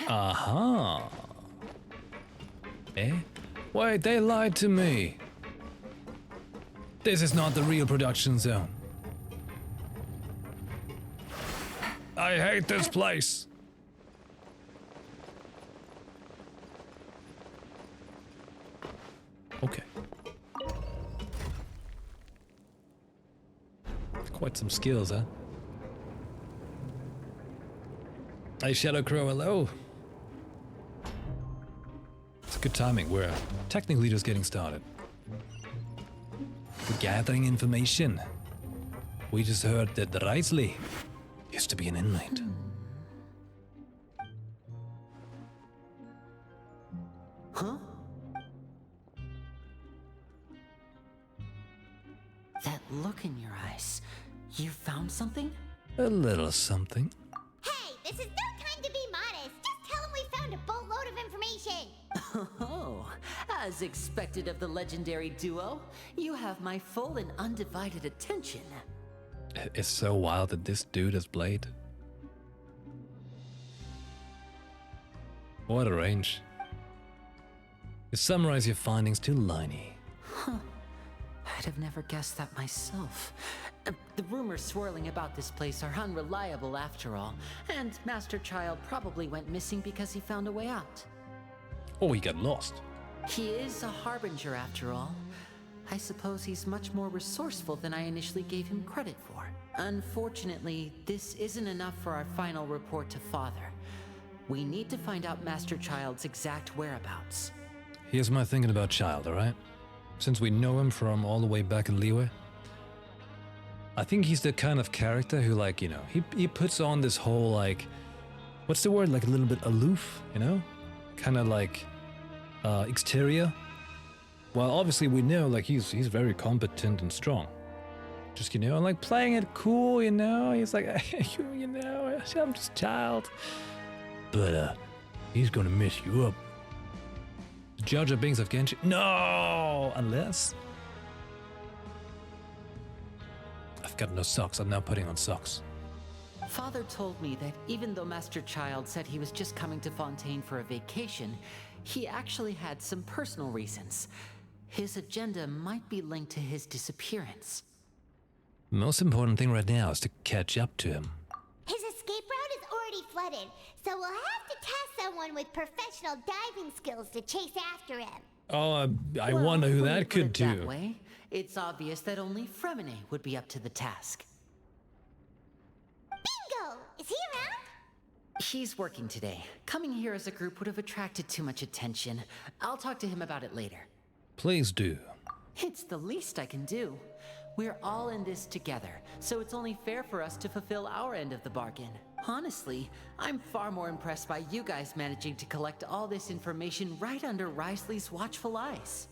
Aha! Eh? Wait, they lied to me! This is not the real production zone. I hate this place! Okay. Quite some skills, huh? Hey, Shadow Crow, hello! It's good timing, we're technically just getting started. We're gathering information. We just heard that Reisley used to be an inmate. Huh? That look in your eyes. You found something? A little something. Hey, this is no time to be modest. As expected of the legendary duo, you have my full and undivided attention. It's so wild that this dude has Blade. What a range. You summarize your findings to Liney. I'd have never guessed that myself. The rumors swirling about this place are unreliable after all, and Master Child probably went missing because he found a way out. Or he got lost. He is a harbinger after all. I suppose he's much more resourceful than I initially gave him credit for. Unfortunately, this isn't enough for our final report to Father. We need to find out Master Child's exact whereabouts. Here's my thinking about Child, alright? Since we know him from all the way back in Liyue, I think he's the kind of character who, like, you know, he puts on this whole, like, what's the word? Like a little bit aloof, you know? Kind of like exterior. Well, obviously we know, like, he's very competent and strong. Just, you know, like playing it cool, you know? He's like, you know, I'm just Child. But, he's gonna mess you up. Jar Jar Binks of Genshin? No! Unless... I've got no socks. I'm now putting on socks. Father told me that even though Master Child said he was just coming to Fontaine for a vacation, he actually had some personal reasons. His agenda might be linked to his disappearance. Most important thing right now is to catch up to him. His escape route is already flooded, so we'll have to task someone with professional diving skills to chase after him. Oh, I wonder who when you that put could it do. That way, it's obvious that only Fremine would be up to the task. Bingo! Is he around? He's working today. Coming here as a group would have attracted too much attention. I'll talk to him about it later. Please do. It's the least I can do. We're all in this together, so it's only fair for us to fulfill our end of the bargain. Honestly, I'm far more impressed by you guys managing to collect all this information right under Risley's watchful eyes.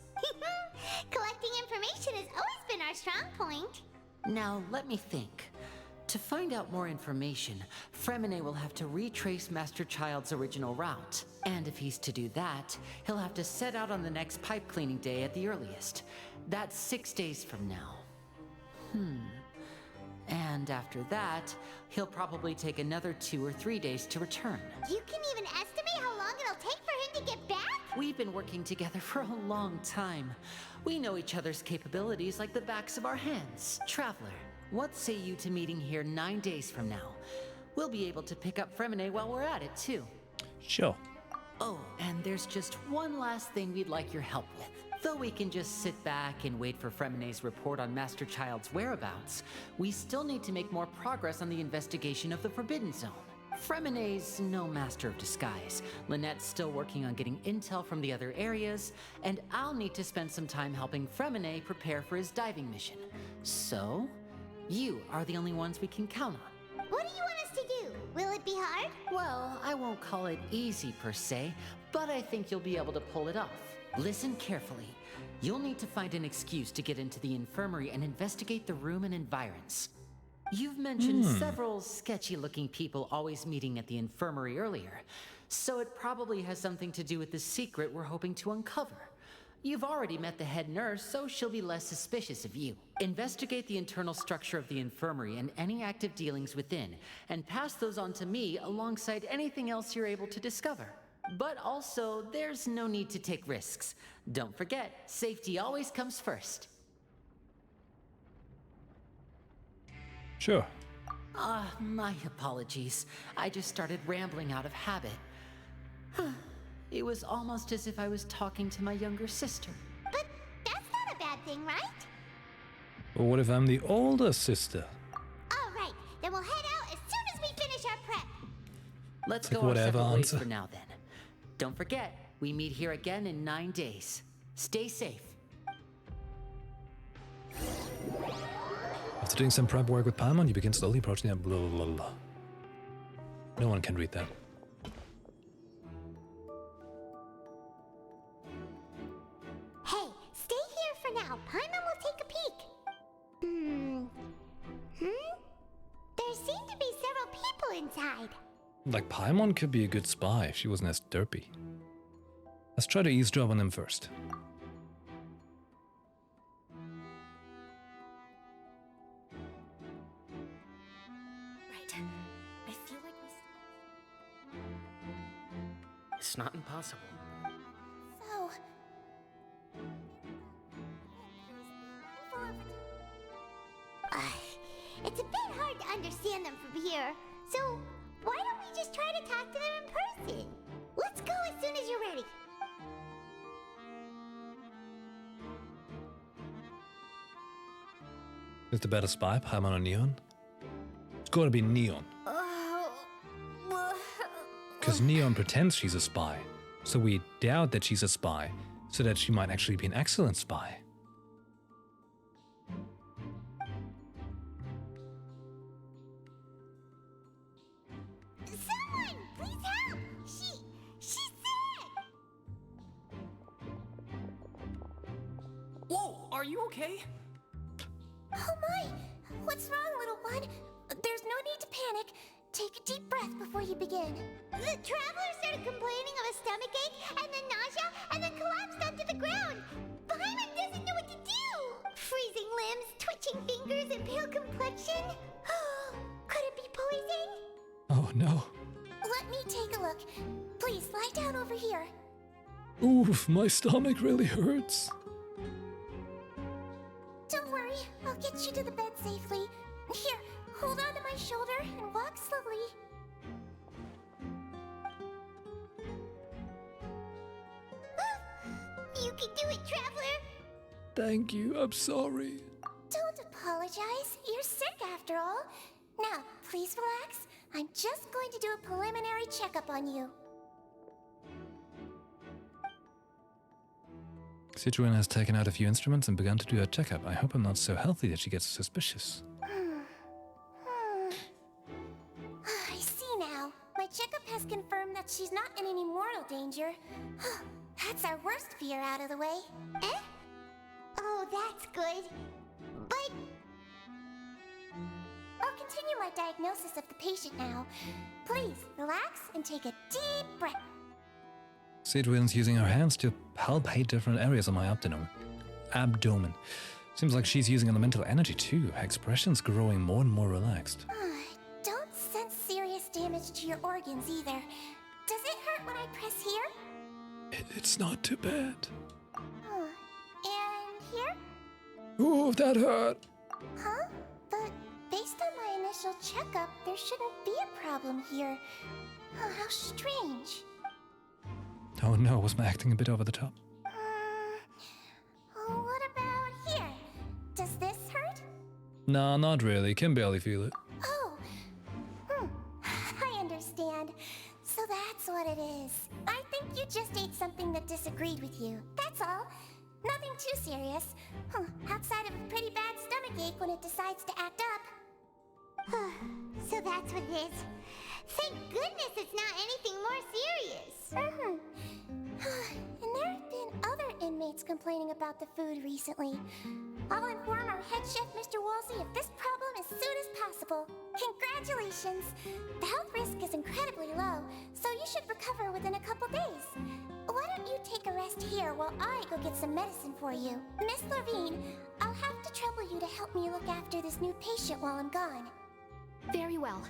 Collecting information has always been our strong point. Now, let me think. To find out more information, Fremine will have to retrace Master Child's original route. And if he's to do that, he'll have to set out on the next pipe cleaning day at the earliest. That's 6 days from now. And after that, he'll probably take another 2 or 3 days to return. You can even estimate how long it'll take for him to get back? We've been working together for a long time. We know each other's capabilities like the backs of our hands. Traveler, what say you to meeting here 9 days from now? We'll be able to pick up Fremine while we're at it, too. Sure. Oh, and there's just one last thing we'd like your help with. Though we can just sit back and wait for Fremine's report on Master Child's whereabouts, we still need to make more progress on the investigation of the Forbidden Zone. Fremine's no master of disguise. Lynette's still working on getting intel from the other areas, and I'll need to spend some time helping Fremine prepare for his diving mission. So, you are the only ones we can count on. What do you want us to do? Will it be hard? Well, I won't call it easy per se, but I think you'll be able to pull it off. Listen carefully. You'll need to find an excuse to get into the infirmary and investigate the room and environs. You've mentioned several sketchy-looking people always meeting at the infirmary earlier, so it probably has something to do with the secret we're hoping to uncover. You've already met the head nurse, so she'll be less suspicious of you. Investigate the internal structure of the infirmary and any active dealings within, and pass those on to me alongside anything else you're able to discover. But also, there's no need to take risks. Don't forget, safety always comes first. Sure. My apologies. I just started rambling out of habit. It was almost as if I was talking to my younger sister. But that's not a bad thing, right? But what if I'm the older sister? All right, then we'll head out as soon as we finish our prep. Let's Like go our whatever separate ways answer. for now then. Don't forget, we meet here again in 9 days. Stay safe. After doing some prep work with Paimon, you begin slowly approaching the blah blah blah blah. No one can read that. Hey, stay here for now. Paimon will take a peek. There seem to be several people inside. Like, Paimon could be a good spy if she wasn't as derpy. Let's try to eavesdrop on them first. possible. So... it's a bit hard to understand them from here. So, why don't we just try to talk to them in person? Let's go as soon as you're ready. Is the better spy Paimon or Neon? It's gotta be Neon. Because Neon pretends she's a spy. So we doubt that she's a spy, so that she might actually be an excellent spy. Someone, please help! She's sick! Whoa, are you okay? Oh my! What's wrong, little one? There's no need to panic. Take a deep breath before you begin. The traveler started complaining of a stomachache, and then nausea, and then collapsed onto the ground. Paimon doesn't know what to do! Freezing limbs, twitching fingers, and pale complexion? Could it be poison? Oh no. Let me take a look. Please, lie down over here. Oof, my stomach really hurts. Don't worry, I'll get you to the bed safely. Here, hold on to my shoulder and walk slowly. You can do it, Traveler! Thank you, I'm sorry. Don't apologize. You're sick after all. Now, please relax. I'm just going to do a preliminary checkup on you. Citroen has taken out a few instruments and begun to do a checkup. I hope I'm not so healthy that she gets suspicious. I see now. My checkup has confirmed that she's not in any mortal danger. That's our worst fear out of the way. Eh? Oh, that's good. But... I'll continue my diagnosis of the patient now. Please, relax and take a deep breath. Citroen's using her hands to palpate different areas of my abdomen. Seems like she's using elemental energy too. Her expression's growing more and more relaxed. Don't sense serious damage to your organs either. Does it hurt when I press here? It's not too bad. And here? Ooh, that hurt. Huh? But based on my initial checkup, there shouldn't be a problem here. Oh, how strange. Oh no, was my acting a bit over the top? What about here? Does this hurt? Nah, not really. Can barely feel it. Oh. I understand. So that's what it is. I think you just ate something that disagreed with you. That's all. Nothing too serious. Outside of a pretty bad stomachache when it decides to act up. So that's what it is. Thank goodness it's not anything more serious. And there have been other inmates complaining about the food recently. I'll inform our head chef, Mr. Woolsey, of this problem as soon as possible. Congratulations! The health risk is incredibly low, so you should recover within a couple days. Why don't you take a rest here while I go get some medicine for you? Miss Levine, I'll have to trouble you to help me look after this new patient while I'm gone. Very well.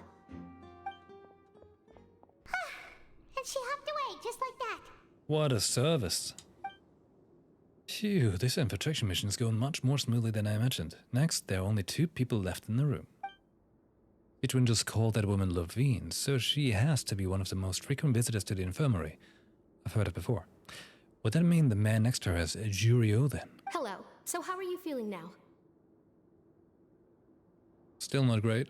And she hopped away, just like that. What a service. Phew, this infiltration mission is going much more smoothly than I imagined. Next, there are only 2 people left in the room. Citroen just called that woman Levine, so she has to be one of the most frequent visitors to the infirmary. I've heard it before. Would that mean the man next to her is Jurio then? Hello. So how are you feeling now? Still not great.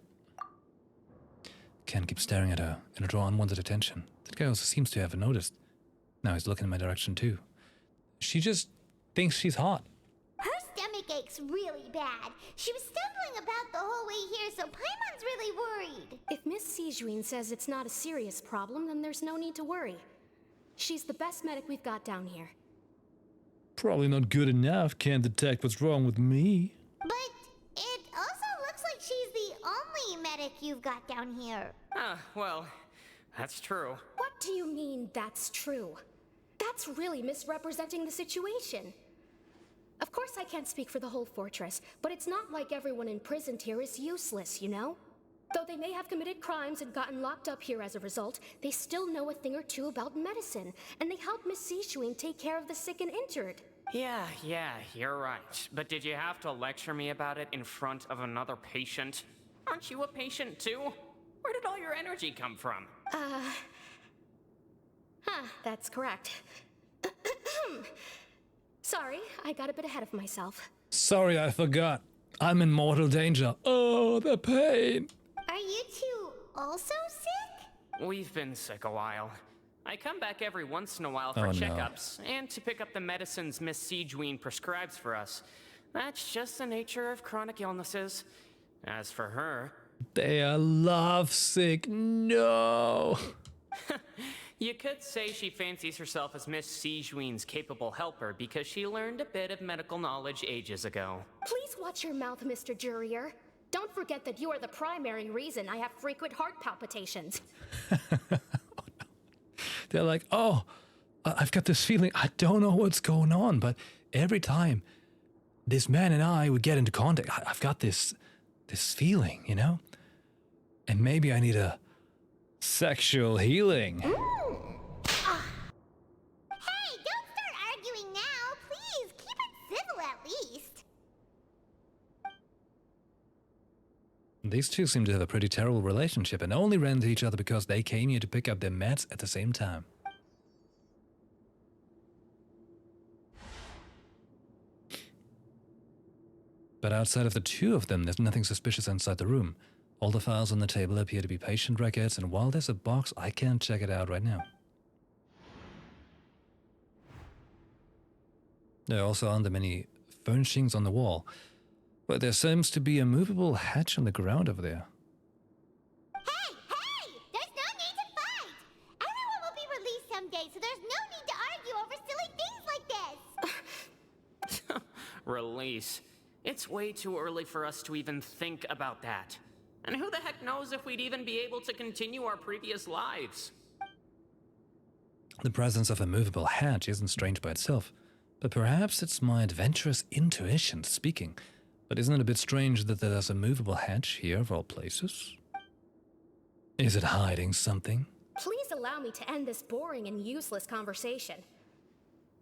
Can't keep staring at her. It'll draw unwanted attention. That guy also seems to have noticed. Now he's looking in my direction too. She just thinks she's hot. Her stomach ache's really bad. She was stumbling about the whole way here, so Paimon's really worried. If Miss Sijuin says it's not a serious problem, then there's no need to worry. She's the best medic we've got down here. Probably not good enough. Can't detect what's wrong with me. But it also looks like she's the only medic you've got down here. Well, that's true. What do you mean, that's true? That's really misrepresenting the situation. Of course I can't speak for the whole fortress, but it's not like everyone imprisoned here is useless, you know? Though they may have committed crimes and gotten locked up here as a result, they still know a thing or two about medicine, and they help Miss Sishuin take care of the sick and injured. Yeah, you're right. But did you have to lecture me about it in front of another patient? Aren't you a patient too? Where did all your energy come from? That's correct. Sorry, I got a bit ahead of myself. Sorry, I forgot. I'm in mortal danger. Oh, the pain. Are you two also sick? We've been sick a while. I come back every once in a while for Oh, no. checkups and to pick up the medicines Miss Sijween prescribes for us. That's just the nature of chronic illnesses. As for her, They are lovesick. No. you could say she fancies herself as Miss Sijween's capable helper because she learned a bit of medical knowledge ages ago. Please watch your mouth, Mr. Jurier. Don't forget that you are the primary reason I have frequent heart palpitations. They're like, oh, I've got this feeling. I don't know what's going on, but every time this man and I would get into contact, I've got this feeling, you know? And maybe I need a sexual healing. Hey, don't start arguing now. Please, keep it civil at least. These two seem to have a pretty terrible relationship and only ran into each other because they came here to pick up their meds at the same time. But outside of the two of them, there's nothing suspicious inside the room. All the files on the table appear to be patient records, and while there's a box, I can't check it out right now. There also aren't that many furnishings on the wall, but there seems to be a movable hatch on the ground over there. Hey! There's no need to fight! Everyone will be released someday, so there's no need to argue over silly things like this! Release. It's way too early for us to even think about that. And who the heck knows if we'd even be able to continue our previous lives? The presence of a movable hatch isn't strange by itself, but perhaps it's my adventurous intuition speaking. But isn't it a bit strange that there's a movable hatch here of all places? Is it hiding something? Please allow me to end this boring and useless conversation.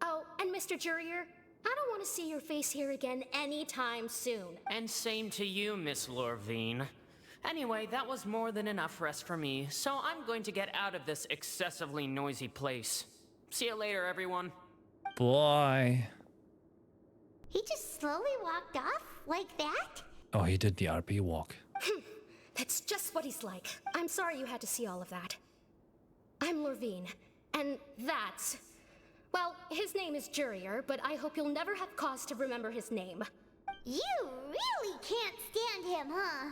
Oh, and Mr. Jurier, I don't want to see your face here again anytime soon. And same to you, Miss Lorvine. Anyway, that was more than enough rest for me, so I'm going to get out of this excessively noisy place. See you later, everyone. Boy. He just slowly walked off like that? Oh, he did the RP walk. That's just what he's like. I'm sorry you had to see all of that. I'm Lorvine, and that's... Well, his name is Jurier, but I hope you'll never have cause to remember his name. You really can't stand him, huh?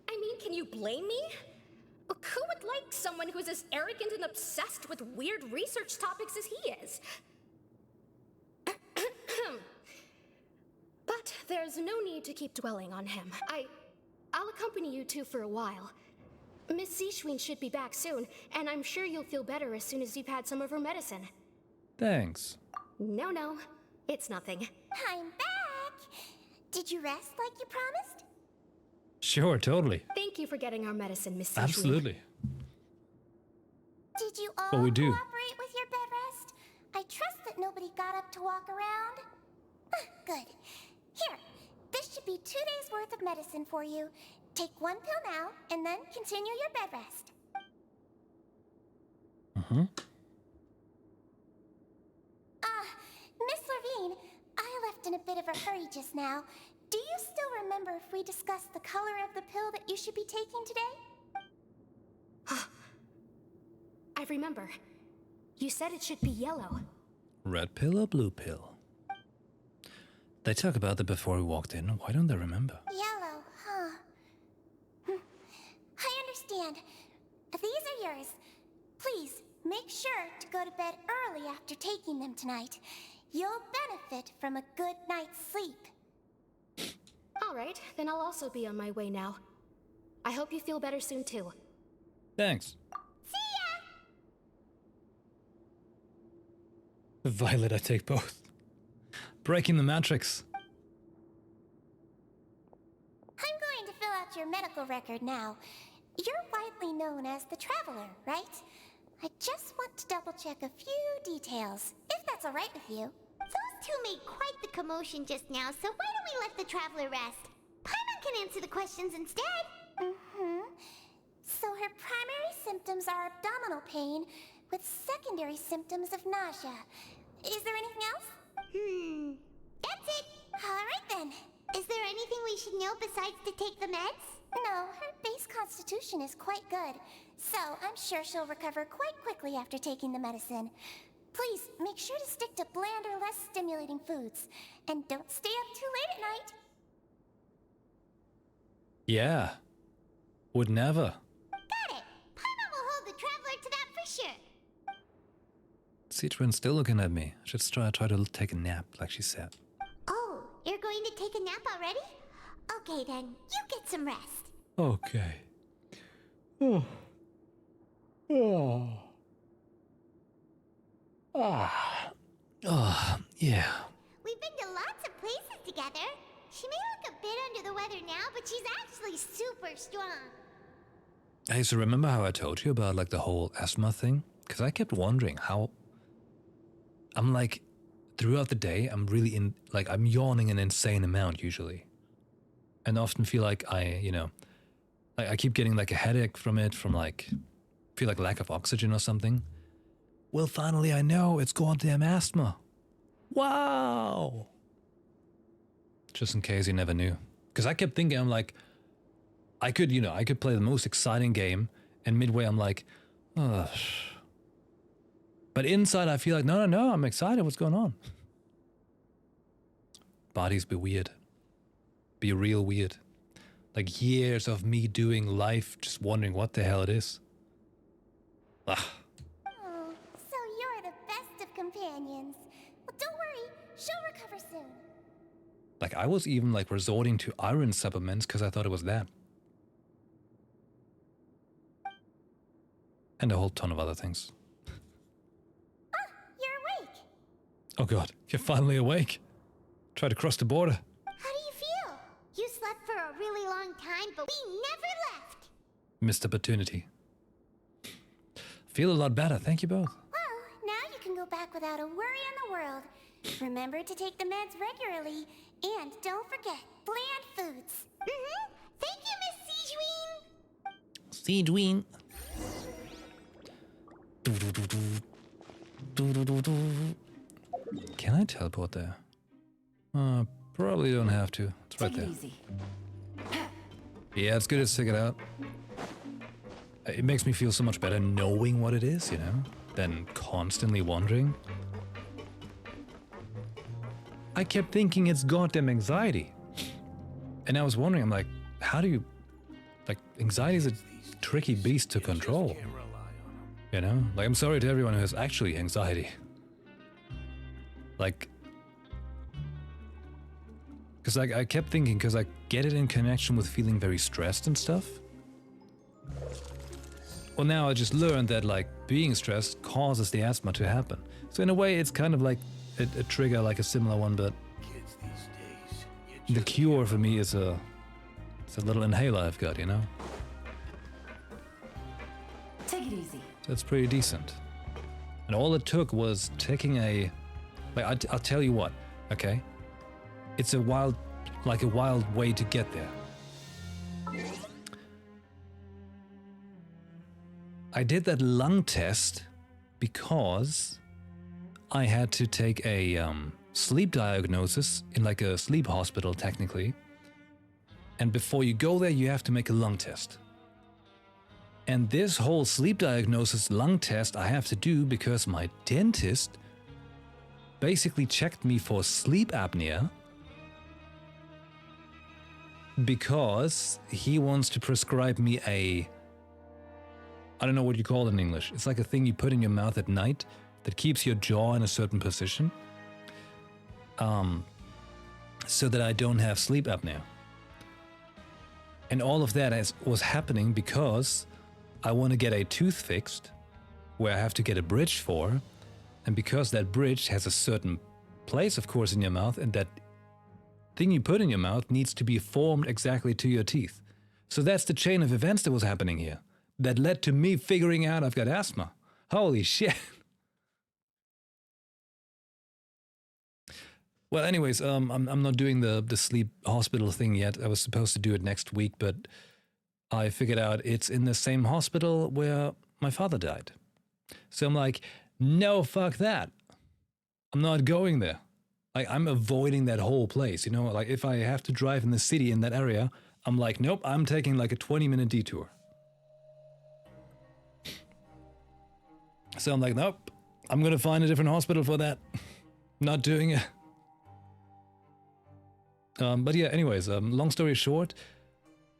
I mean, can you blame me? Who would like someone who's as arrogant and obsessed with weird research topics as he is? But there's no need to keep dwelling on him. I'll accompany you two for a while. Miss Sishuin should be back soon, and I'm sure you'll feel better as soon as you've had some of her medicine. Thanks. No, it's nothing. I'm back! Did you rest like you promised? Sure, totally. Thank you for getting our medicine, Miss Sishuin. Absolutely. Did you all Well, we do. cooperate with your bed rest? I trust that nobody got up to walk around. Good. Here, this should be 2 days worth of medicine for you. Take one pill now, and then continue your bed rest. Miss Lorvine, I left in a bit of a hurry just now. Do you still remember if we discussed the color of the pill that you should be taking today? I remember. You said it should be yellow. Red pill or blue pill? They talked about that before we walked in. Why don't they remember? Yellow, huh? I understand. These are yours. Please, make sure to go to bed early after taking them tonight. You'll benefit from a good night's sleep. All right, then I'll also be on my way now. I hope you feel better soon, too. Thanks. See ya! Violet, I take both. Breaking the matrix. I'm going to fill out your medical medical record now. You're widely known as the Traveler, right? I just want to double check a few details, if that's alright with you. Those two made quite the commotion just now, so why don't we let the Traveler rest? Paimon can answer the questions instead. So her primary symptoms are abdominal pain, with secondary symptoms of nausea. Is there anything else? That's it. Alright then. Is there anything we should know besides to take the meds? No, her base constitution is quite good, so I'm sure she'll recover quite quickly after taking the medicine. Please, make sure to stick to blander, less stimulating foods, and don't stay up too late at night. Yeah. Would never. Got it. Paimon will hold the Traveler to that for sure. Citron's still looking at me. I should try to take a nap, like she said. Oh, you're going to take a nap already? Okay then, you get some rest. Okay. Yeah. We've been to lots of places together. She may look a bit under the weather now, but she's actually super strong. Hey, so remember how I told you about like the whole asthma thing? Because I kept wondering how... I'm like, throughout the day, I'm really I'm yawning an insane amount usually. And I often feel like I keep getting like a headache from it, feel like lack of oxygen or something. Well, finally I know it's goddamn asthma. Wow! Just in case you never knew. Because I kept thinking, I'm like, I could play the most exciting game, and midway I'm like, ugh. But inside I feel like, no, I'm excited, what's going on? Bodies be weird. Be real weird. Like years of me doing life, just wondering what the hell it is. Ah. Oh, so you're the best of companions. Well, don't worry, she'll recover soon. Like I was even like resorting to iron supplements because I thought it was that. And a whole ton of other things. You're awake. Oh god, you're finally awake. Try to cross the border. How do you feel? You slept for a really long time, but we never left. Missed opportunity. Feel a lot better, thank you both. Well, now you can go back without a worry in the world. Remember to take the meds regularly, and don't forget, bland foods. Thank you, Miss Siegeween. Siegeween. Can I teleport there? Probably don't have to. It's right there. Easy. Yeah, it's good to stick it out. It makes me feel so much better knowing what it is, than constantly wondering. I kept thinking it's goddamn anxiety. And I was wondering, I'm like, how do you... Like, anxiety is a tricky beast to control. Like, I'm sorry to everyone who has actually anxiety. Like... Because I kept thinking, because I get it in connection with feeling very stressed and stuff. Well, now I just learned that, like, being stressed causes the asthma to happen. So in a way, it's kind of like a trigger, like a similar one, but the cure for me is it's a little inhaler I've got, Take it easy. That's pretty decent. And all it took was taking I'll tell you what, okay? It's a wild way to get there. I did that lung test because I had to take a sleep diagnosis in like a sleep hospital technically. And before you go there, you have to make a lung test. And this whole sleep diagnosis lung test I have to do because my dentist basically checked me for sleep apnea because he wants to prescribe me I don't know what you call it in English. It's like a thing you put in your mouth at night that keeps your jaw in a certain position. So that I don't have sleep apnea. And all of that was happening because I want to get a tooth fixed, where I have to get a bridge for, and because that bridge has a certain place, of course, in your mouth, and that thing you put in your mouth needs to be formed exactly to your teeth. So that's the chain of events that was happening here. That led to me figuring out I've got asthma. Holy shit. Well, anyways, I'm not doing the sleep hospital thing yet. I was supposed to do it next week, but I figured out it's in the same hospital where my father died. So I'm like, no, fuck that. I'm not going there. Like, I'm avoiding that whole place, you know? Like, if I have to drive in the city in that area, I'm like, nope, I'm taking like a 20-minute detour. So I'm like, nope, I'm gonna find a different hospital for that. Not doing it. But yeah, anyways, long story short,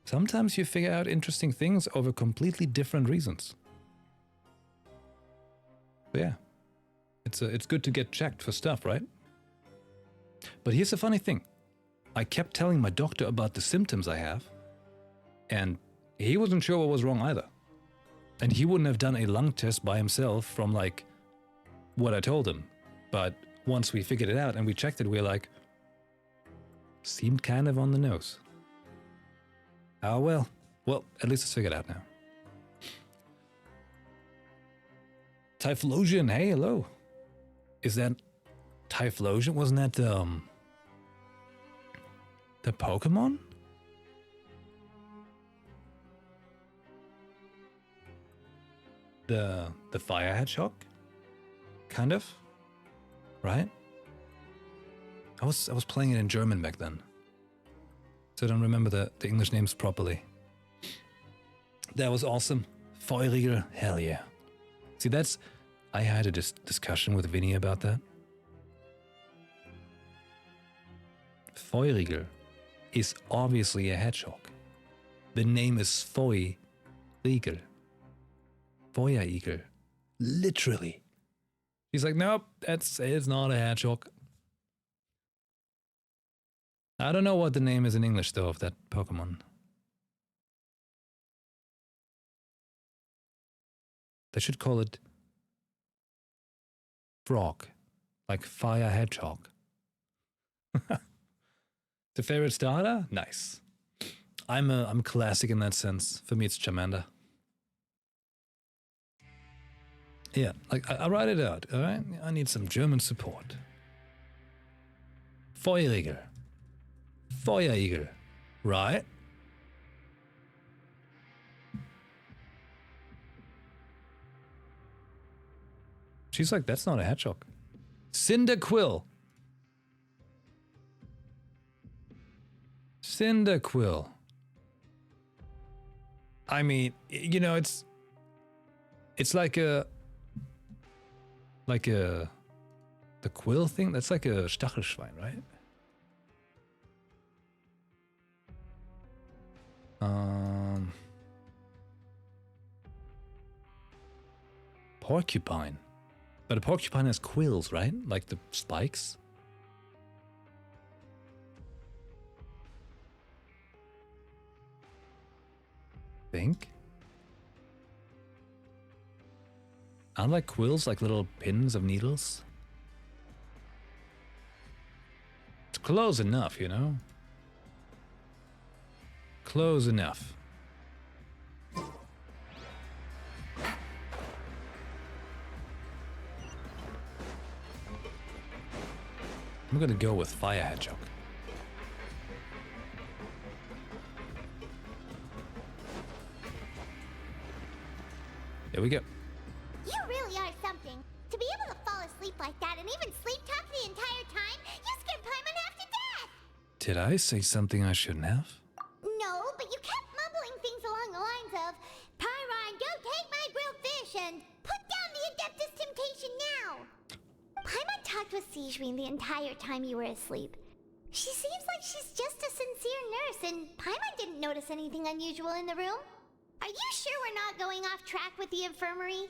sometimes you figure out interesting things over completely different reasons. But yeah, it's good to get checked for stuff, right? But here's the funny thing. I kept telling my doctor about the symptoms I have, and he wasn't sure what was wrong either. And he wouldn't have done a lung test by himself from like what I told him. But once we figured it out and we checked it, we were like, seemed kind of on the nose. Oh well. Well, at least it's figured out now. Typhlosion, hey, hello. Is that Typhlosion? Wasn't that the Pokemon? The fire hedgehog? Kind of? Right? I was playing it in German back then, so I don't remember the English names properly. That was awesome. Feuriger, hell yeah. See, I had a discussion with Vinny about that. Feuriger is obviously a hedgehog. The name is Feuriger. Feuerigel. Literally. He's like, nope, it's not a hedgehog. I don't know what the name is in English, though, of that Pokemon. They should call it Frog, like Fire Hedgehog. The favorite starter? Nice. I'm classic in that sense. For me, it's Charmander. Yeah, like I'll write it out, all right? I need some German support. Feuriger. Feuerigel, right? She's like, that's not a hedgehog. Cyndaquil. Cyndaquil. I mean, you know, it's like the quill thing. That's like a Stachelschwein, right? Porcupine. But a porcupine has quills, right? Like the spikes. Think? Aren't like quills like little pins of needles? It's close enough, you know? Close enough. I'm gonna go with Fire Hedgehog. There we go. You really are something. To be able to fall asleep like that and even sleep talk the entire time, you scared Paimon half to death! Did I say something I shouldn't have? No, but you kept mumbling things along the lines of, Pyron, go take my grilled fish and put down the Adeptus Temptation now! Paimon talked with Sigewinne the entire time you were asleep. She seems like she's just a sincere nurse, and Paimon didn't notice anything unusual in the room. Are you sure we're not going off track with the infirmary?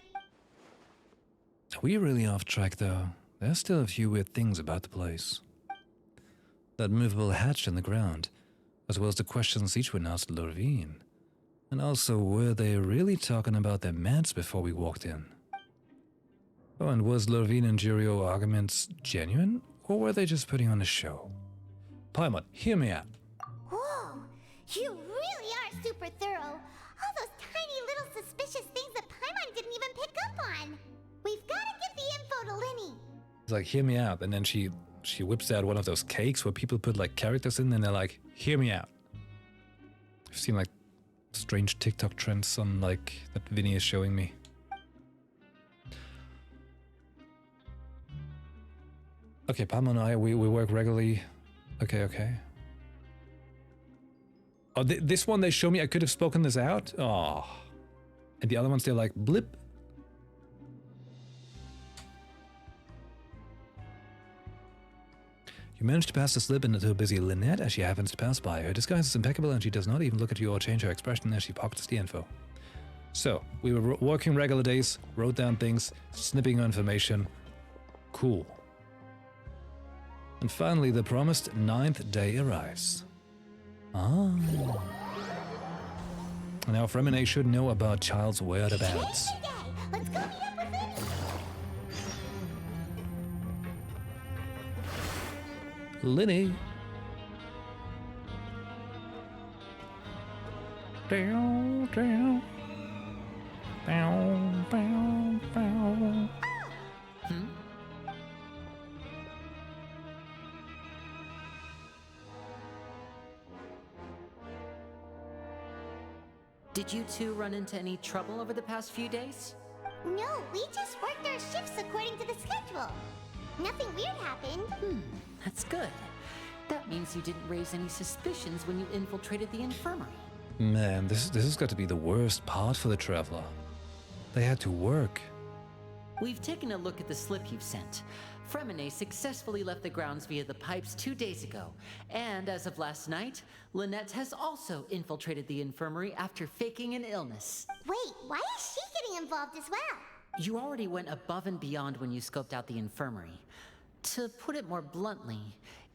Are we really off track, though? There's still a few weird things about the place. That movable hatch in the ground, as well as the questions Sigewinne asked Lorvine. And also, were they really talking about their meds before we walked in? Oh, and was Lorvine and Jirio arguments genuine, or were they just putting on a show? Paimon, hear me out. Whoa, you really are super thorough. All those tiny little suspicious things that Paimon didn't even pick up on. We've got to get the info to Linny. It's like, hear me out. And then she whips out one of those cakes where people put like characters in and they're like, hear me out. I've seen like strange TikTok trends on like that Vinny is showing me. Okay, Paimon and I, we work regularly. Okay. Oh, this one they show me, I could have spoken this out. Oh. And the other ones, they're like, blip. You managed to pass the slip into a busy Lynette as she happens to pass by. Her disguise is impeccable and she does not even look at you or change her expression as she pockets the info. So, we were working regular days, wrote down things, snipping information. Cool. And finally, the promised 9th day arrives. Ah. Now, Fremine should know about Child's whereabouts. Let's go meet up with Linny. Linny. Down, down. Bow, bow, bow. Did you two run into any trouble over the past few days? No, we just worked our shifts according to the schedule. Nothing weird happened. That's good. That means you didn't raise any suspicions when you infiltrated the infirmary. Man, this has got to be the worst part for the Traveler. They had to work. We've taken a look at the slip you've sent. Fremine successfully left the grounds via the pipes 2 days ago. And as of last night, Lynette has also infiltrated the infirmary after faking an illness. Wait, why is she getting involved as well? You already went above and beyond when you scoped out the infirmary. To put it more bluntly,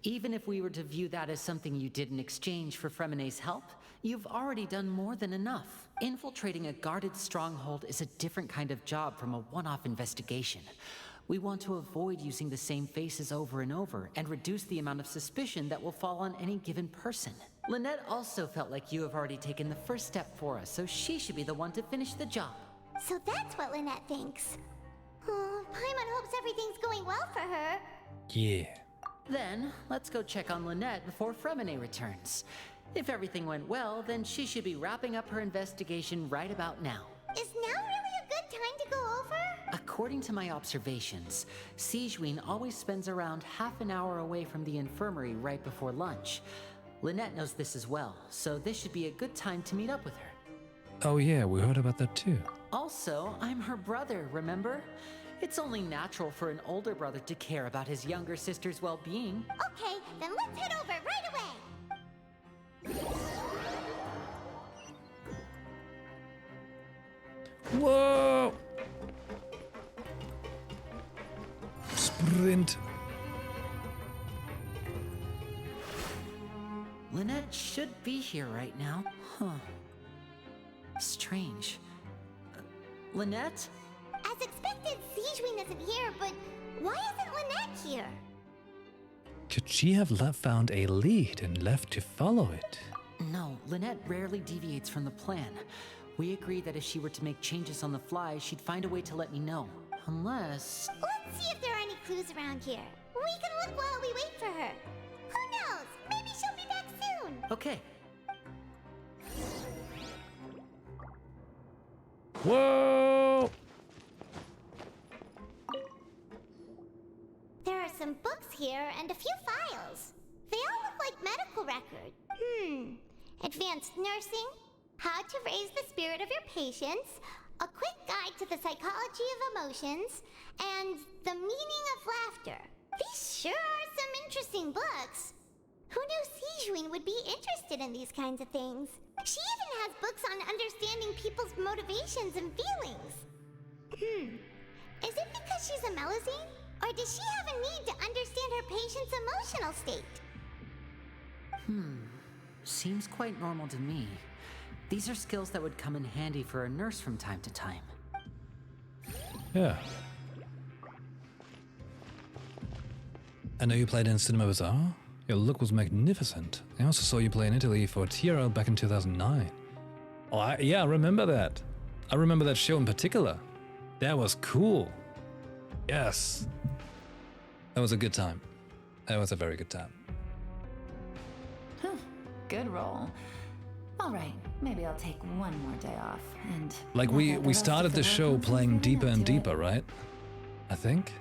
even if we were to view that as something you did in exchange for Fremine's help, you've already done more than enough. Infiltrating a guarded stronghold is a different kind of job from a one-off investigation. We want to avoid using the same faces over and over and reduce the amount of suspicion that will fall on any given person. Lynette also felt like you have already taken the first step for us, so she should be the one to finish the job. So that's what Lynette thinks. Oh, Paimon hopes everything's going well for her. Yeah. Then, let's go check on Lynette before Fremine returns. If everything went well, then she should be wrapping up her investigation right about now. Is now really a good time to go over? According to my observations, Sigewinne always spends around half an hour away from the infirmary right before lunch. Lynette knows this as well, so this should be a good time to meet up with her. Oh yeah, we heard about that too. Also, I'm her brother, remember? It's only natural for an older brother to care about his younger sister's well-being. Okay, then let's head over right away. Whoa! Sprint. Lynette should be here right now. Huh. Strange. Lynette? As expected, Sigewinne isn't here, but why isn't Lynette here? Could she have found a lead and left to follow it? No, Lynette rarely deviates from the plan. We agreed that if she were to make changes on the fly, she'd find a way to let me know. Unless... Let's see if there are any clues around here. We can look while we wait for her. Who knows? Maybe she'll be back soon. Okay. Whoa! There are some books here and a few files. They all look like medical records. Advanced nursing, how to raise the spirit of your patients, a quick guide to the psychology of emotions, and the meaning of laughter. These sure are some interesting books. Who knew Sigewinne would be interested in these kinds of things? She even has books on understanding people's motivations and feelings. Is it because she's a Melusine? Or does she have a need to understand her patient's emotional state? Seems quite normal to me. These are skills that would come in handy for a nurse from time to time. Yeah. I know you played in Cinema Bazaar. Your look was magnificent. I also saw you play in Italy for TRL back in 2009. Oh, yeah, I remember that. I remember that show in particular. That was cool. Yes. That was a good time. That was a very good time. Good roll. All right, maybe I'll take one more day off and... Like we started the show playing deeper and deeper, right? I think.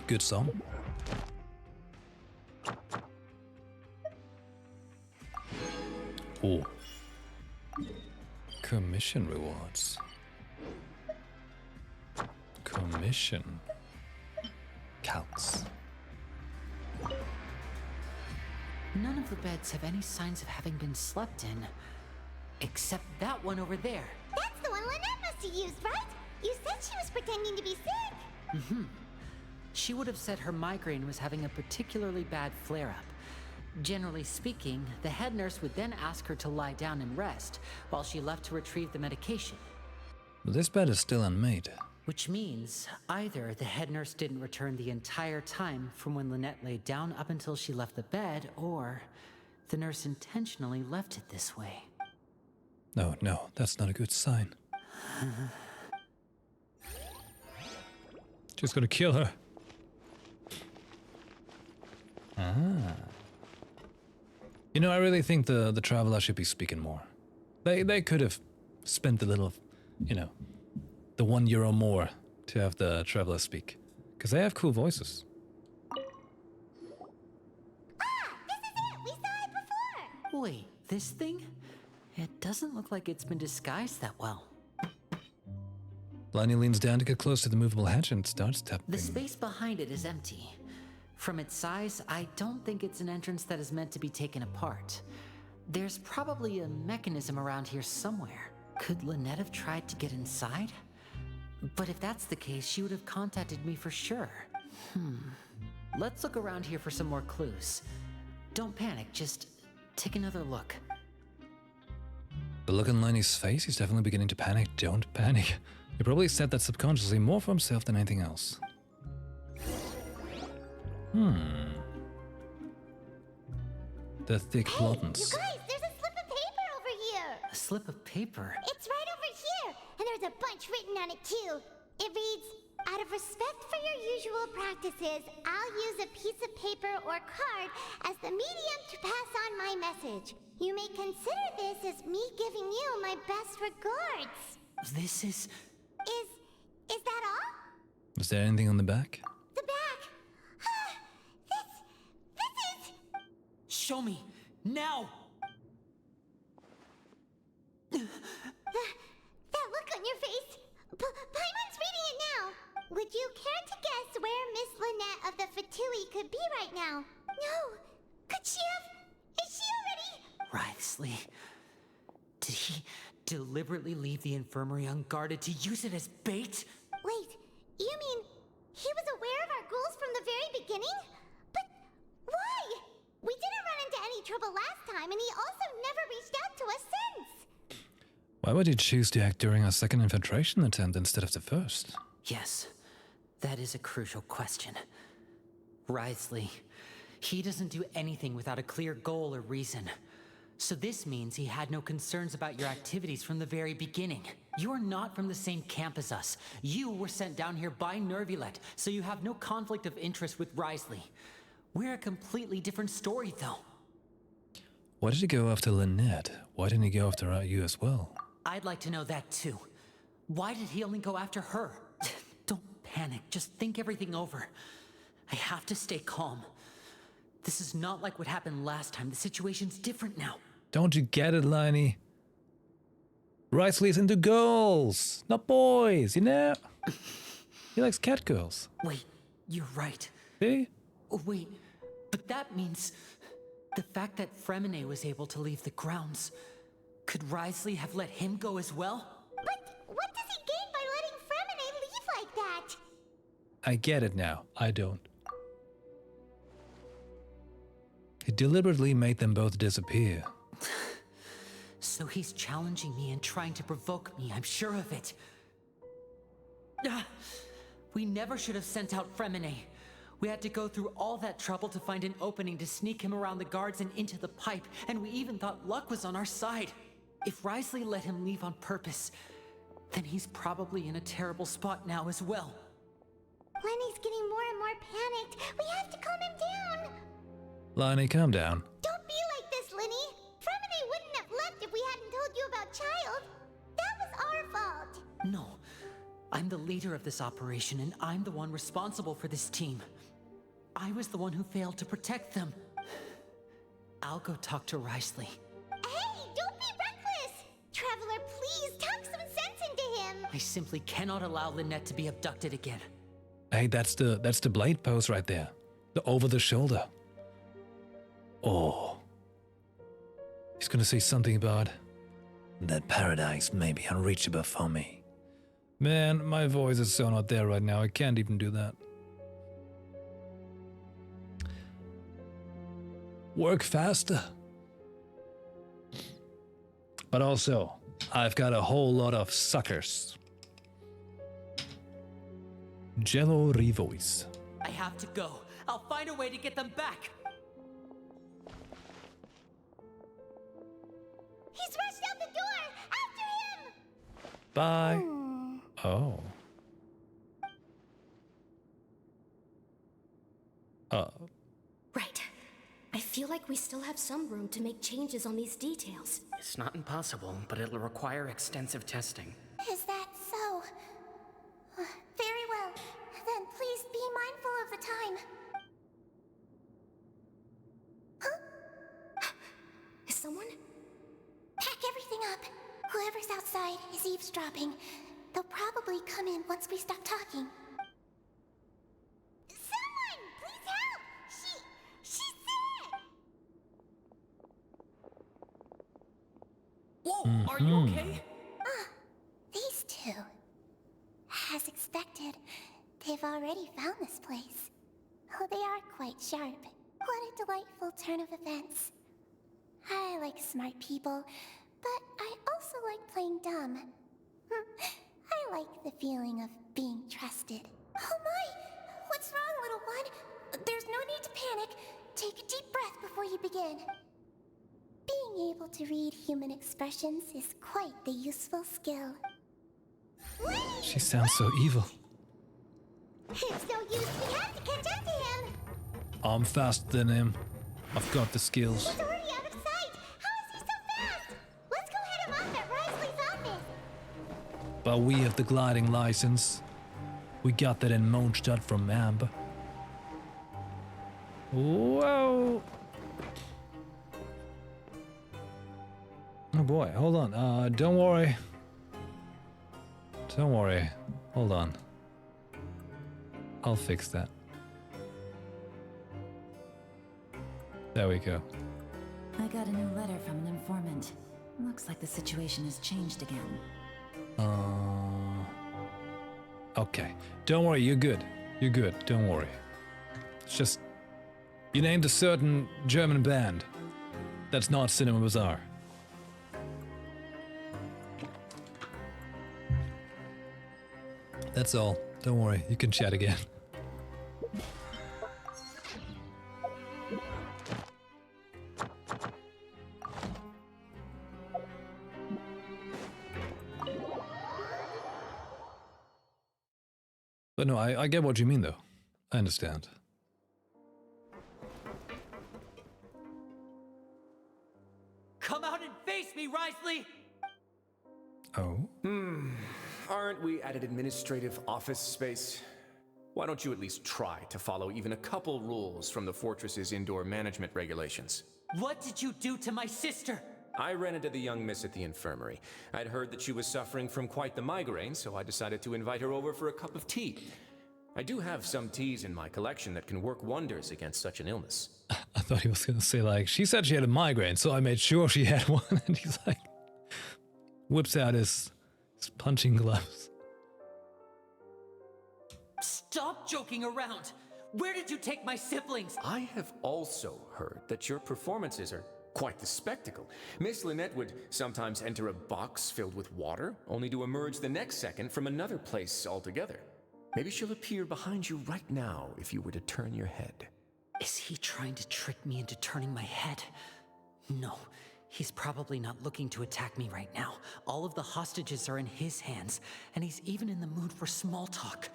Good song. Oh. Commission rewards. Commission counts. None of the beds have any signs of having been slept in. Except that one over there. That's the one Lynette must have used, right? You said she was pretending to be sick. Mm-hmm. She would have said her migraine was having a particularly bad flare-up. Generally speaking, the head nurse would then ask her to lie down and rest, while she left to retrieve the medication. But this bed is still unmade. Which means either the head nurse didn't return the entire time from when Lynette laid down up until she left the bed, or the nurse intentionally left it this way. No, that's not a good sign. Just gonna kill her. Ah. You know, I really think the traveler should be speaking more. They could have spent a little, you know, the €1 more to have the traveler speak. Because they have cool voices. Ah! This is it! We saw it before! Wait, this thing? It doesn't look like it's been disguised that well. Lani leans down to get close to the movable hatch and starts tapping. The space behind it is empty. From its size, I don't think it's an entrance that is meant to be taken apart. There's probably a mechanism around here somewhere. Could Lynette have tried to get inside? But if that's the case, she would have contacted me for sure. Let's look around here for some more clues. Don't panic, just take another look. The look on Lani's face, he's definitely beginning to panic. Don't panic. He probably said that subconsciously more for himself than anything else. The thick blottons. You guys, there's a slip of paper over here! A slip of paper? It's right over here! And there's a bunch written on it too. It reads, out of respect for your usual practices, I'll use a piece of paper or card as the medium to pass on my message. You may consider this as me giving you my best regards. This is... Is that all? Is there anything on the back? The back. This is... Show me! Now! That look on your face. Paimon's reading it now. Would you care to guess where Miss Lynette of the Fatui could be right now? No. Could she have... Is she already... Wriothesley. Did he deliberately leave the infirmary unguarded to use it as bait? Wait, you mean he was aware of our goals from the very beginning? But why? We didn't run into any trouble last time, and he also never reached out to us since. Why would he choose to act during our second infiltration attempt instead of the first? Yes, that is a crucial question. Wriothesley, he doesn't do anything without a clear goal or reason. So this means he had no concerns about your activities from the very beginning. You are not from the same camp as us. You were sent down here by Nervulet, so you have no conflict of interest with Wriothesley. We're a completely different story, though. Why did he go after Lynette? Why didn't he go after you as well? I'd like to know that too. Why did he only go after her? Don't panic, just think everything over. I have to stay calm. This is not like what happened last time. The situation's different now. Don't you get it, Lani? Wriothesley's into girls, not boys, you know? He likes cat girls. Wait, you're right. See? Oh, wait, but that means the fact that Fremine was able to leave the grounds. Could Wriothesley have let him go as well? But what does he gain by letting Fremine leave like that? I get it now. I don't. He deliberately made them both disappear. So he's challenging me and trying to provoke me, I'm sure of it. We never should have sent out Fremine. We had to go through all that trouble to find an opening to sneak him around the guards and into the pipe, and we even thought luck was on our side. If Risley let him leave on purpose, then he's probably in a terrible spot now as well. Lenny's getting more and more panicked. We have to calm him down. Lenny, calm down. Don't be like this, Lenny. Frominae wouldn't have left if we hadn't told you about Child. That was our fault. No, I'm the leader of this operation, and I'm the one responsible for this team. I was the one who failed to protect them. I'll go talk to Risley. Hey, don't be reckless! Traveler, please talk some sense into him. I simply cannot allow Lynette to be abducted again. Hey, that's the blade pose right there. The over the shoulder. Oh. He's gonna say something about that paradise may be unreachable for me. Man, my voice is so not there right now. I can't even do that. Work faster. But also, I've got a whole lot of suckers. Jello Revoice. I have to go. I'll find a way to get them back. He's rushed out the door! After him! Bye. Oh. Right. I feel like we still have some room to make changes on these details. It's not impossible, but it'll require extensive testing. Is that so? Very well. Then please be mindful of the time. Huh? Is someone? Pack everything up. Whoever's outside is eavesdropping. They'll probably come in once we stop talking. Someone! Please help! She's sick! Whoa, are you okay? These two. As expected, they've already found this place. Oh, they are quite sharp. What a delightful turn of events. I like smart people, but I also like playing dumb. I like the feeling of being trusted. Oh my! What's wrong, little one? There's no need to panic. Take a deep breath before you begin. Being able to read human expressions is quite the useful skill. She sounds so evil. It's no use, we have to catch up to him! I'm faster than him. I've got the skills. He's already out of sight! How is he so fast? Let's go head him off at Risley's office! But we have the gliding license. We got that in Mondstadt from Amber. Whoa! Oh boy, hold on. Don't worry. Don't worry. Hold on. I'll fix that. There we go. I got a new letter from an informant. Looks like the situation has changed again. Okay. Don't worry, you're good. You're good. Don't worry. It's just... You named a certain German band. That's not Cinema Bazaar. That's all. Don't worry, you can chat again. But no, I get what you mean though. I understand. Come out and face me, Risley! Oh? Aren't we at an administrative office space? Why don't you at least try to follow even a couple rules from the fortress's indoor management regulations? What did you do to my sister? I ran into the young miss at the infirmary. I'd heard that she was suffering from quite the migraine, so I decided to invite her over for a cup of tea. I do have some teas in my collection that can work wonders against such an illness. I thought he was gonna say like, she said she had a migraine, so I made sure she had one, and he's like, whips out his punching gloves. Stop joking around! Where did you take my siblings? I have also heard that your performances are quite the spectacle. Miss Lynette would sometimes enter a box filled with water, only to emerge the next second from another place altogether. Maybe she'll appear behind you right now if you were to turn your head. Is he trying to trick me into turning my head? No, he's probably not looking to attack me right now. All of the hostages are in his hands, and he's even in the mood for small talk.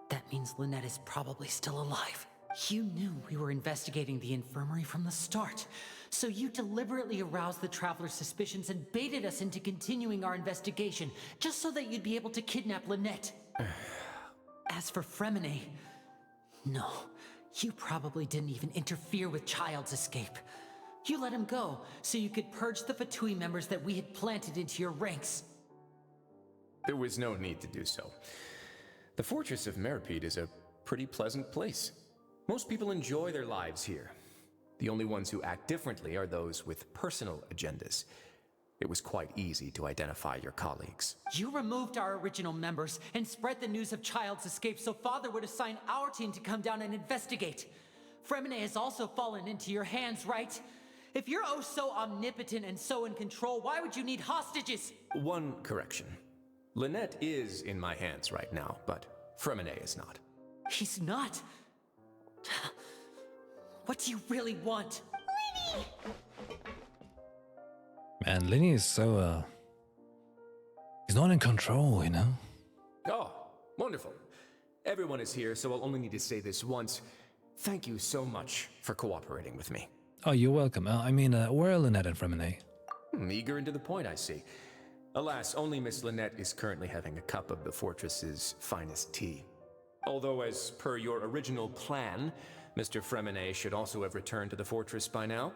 That means Lynette is probably still alive. You knew we were investigating the infirmary from the start, so you deliberately aroused the Traveler's suspicions and baited us into continuing our investigation, just so that you'd be able to kidnap Lynette. As for Fremine, no, you probably didn't even interfere with Child's escape. You let him go, so you could purge the Fatui members that we had planted into your ranks. There was no need to do so. The Fortress of Meripede is a pretty pleasant place. Most people enjoy their lives here. The only ones who act differently are those with personal agendas. It was quite easy to identify your colleagues. You removed our original members and spread the news of Child's escape so Father would assign our team to come down and investigate. Fremine has also fallen into your hands, right? If you're oh so omnipotent and so in control, why would you need hostages? One correction. Lynette is in my hands right now, but Fremine is not. He's not? What do you really want? Linny! Man, Linny is so, he's not in control, you know? Oh, wonderful. Everyone is here, so I'll only need to say this once. Thank you so much for cooperating with me. Oh, you're welcome. Where are Lynette and Fremine? Eager and to the point, I see. Alas, only Miss Lynette is currently having a cup of the fortress's finest tea. Although, as per your original plan, Mr. Fremine should also have returned to the fortress by now.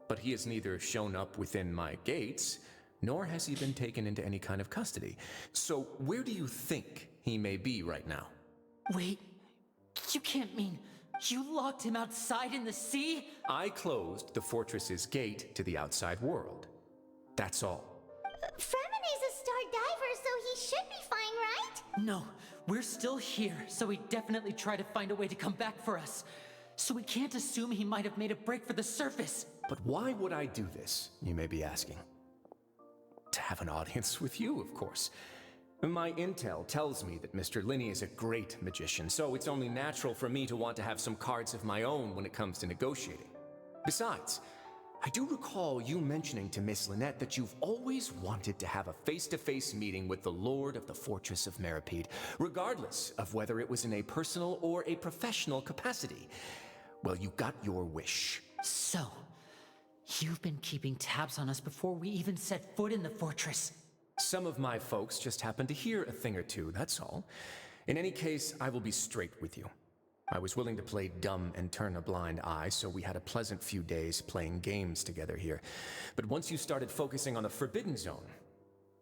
But he has neither shown up within my gates, nor has he been taken into any kind of custody. So where do you think he may be right now? Wait, you can't mean you locked him outside in the sea? I closed the fortress's gate to the outside world. That's all. Fremine's a star diver, so he should be fine, right? No, we're still here, so he'd definitely try to find a way to come back for us. So we can't assume he might have made a break for the surface. But why would I do this, you may be asking? To have an audience with you, of course. My intel tells me that Mr. Linny is a great magician, so it's only natural for me to want to have some cards of my own when it comes to negotiating. Besides, I do recall you mentioning to Miss Lynette that you've always wanted to have a face-to-face meeting with the Lord of the Fortress of Meripede, regardless of whether it was in a personal or a professional capacity. Well, you got your wish. So, you've been keeping tabs on us before we even set foot in the fortress. Some of my folks just happened to hear a thing or two, that's all. In any case, I will be straight with you. I was willing to play dumb and turn a blind eye, so we had a pleasant few days playing games together here. But once you started focusing on the Forbidden Zone,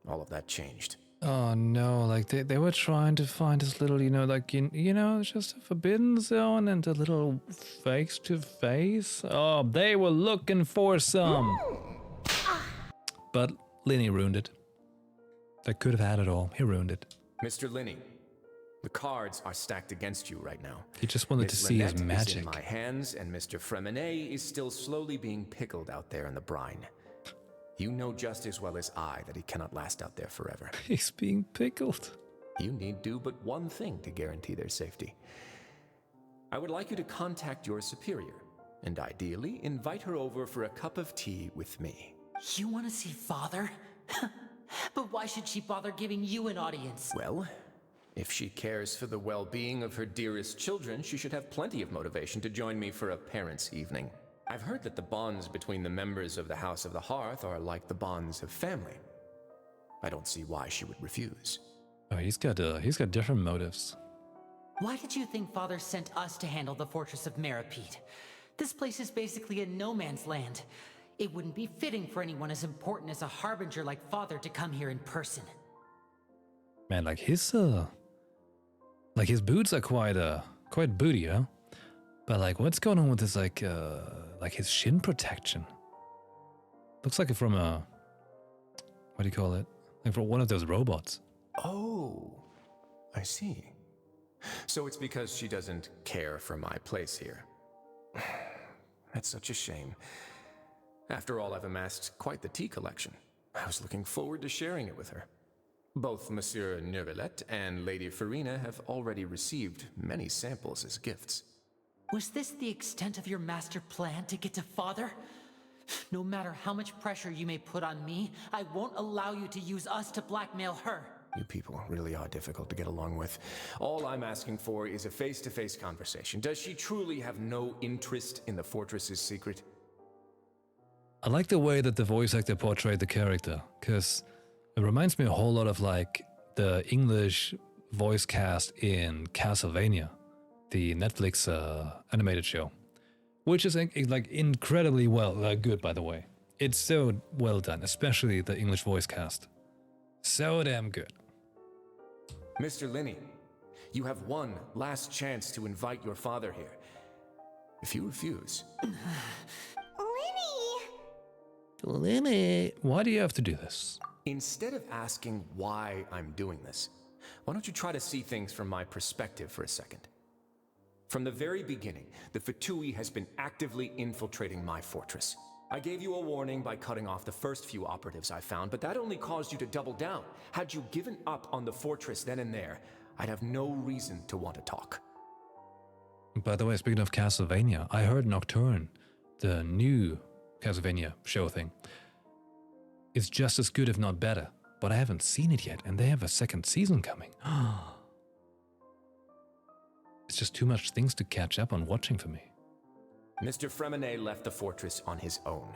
all of that changed. Oh no, like they were trying to find this little, just a forbidden zone and a little face to face. Oh, they were looking for some. But Linny ruined it. They could have had it all. He ruined it. Mr. Linny, the cards are stacked against you right now. He just wanted to see his magic. Is in my hands, and Mr. Fremine is still slowly being pickled out there in the brine. You know just as well as I that he cannot last out there forever. He's being pickled. You need do but one thing to guarantee their safety. I would like you to contact your superior, and ideally invite her over for a cup of tea with me. You want to see Father? But why should she bother giving you an audience? Well, if she cares for the well-being of her dearest children, she should have plenty of motivation to join me for a parents' evening. I've heard that the bonds between the members of the House of the Hearth are like the bonds of family. I don't see why she would refuse. Oh, he's got different motives. Why did you think Father sent us to handle the Fortress of Meripede? This place is basically a no man's land. It wouldn't be fitting for anyone as important as a harbinger like Father to come here in person. Man, his boots are quite booty, huh? But what's going on with his his shin protection? Looks like it from a, what do you call it? Like from one of those robots. Oh, I see. So it's because she doesn't care for my place here. That's such a shame. After all, I've amassed quite the tea collection. I was looking forward to sharing it with her. Both Monsieur Neuvillette and Lady Farina have already received many samples as gifts. Was this the extent of your master plan to get to Father? No matter how much pressure you may put on me, I won't allow you to use us to blackmail her. You people really are difficult to get along with. All I'm asking for is a face-to-face conversation. Does she truly have no interest in the fortress's secret? I like the way that the voice actor portrayed the character, because it reminds me a whole lot of like the English voice cast in Castlevania, the Netflix animated show, which is like incredibly good, by the way. It's so well done, especially the English voice cast. So damn good. Mr. Linney, you have one last chance to invite your father here. If you refuse... Linny, why do you have to do this? Instead of asking why I'm doing this, why don't you try to see things from my perspective for a second? From the very beginning, the Fatui has been actively infiltrating my fortress. I gave you a warning by cutting off the first few operatives I found, but that only caused you to double down. Had you given up on the fortress then and there, I'd have no reason to want to talk. By the way, speaking of Castlevania, I heard Nocturne, the new Castlevania show thing, is just as good if not better, but I haven't seen it yet, and they have a second season coming. It's just too much things to catch up on watching for me. Mr. Fremenet left the fortress on his own,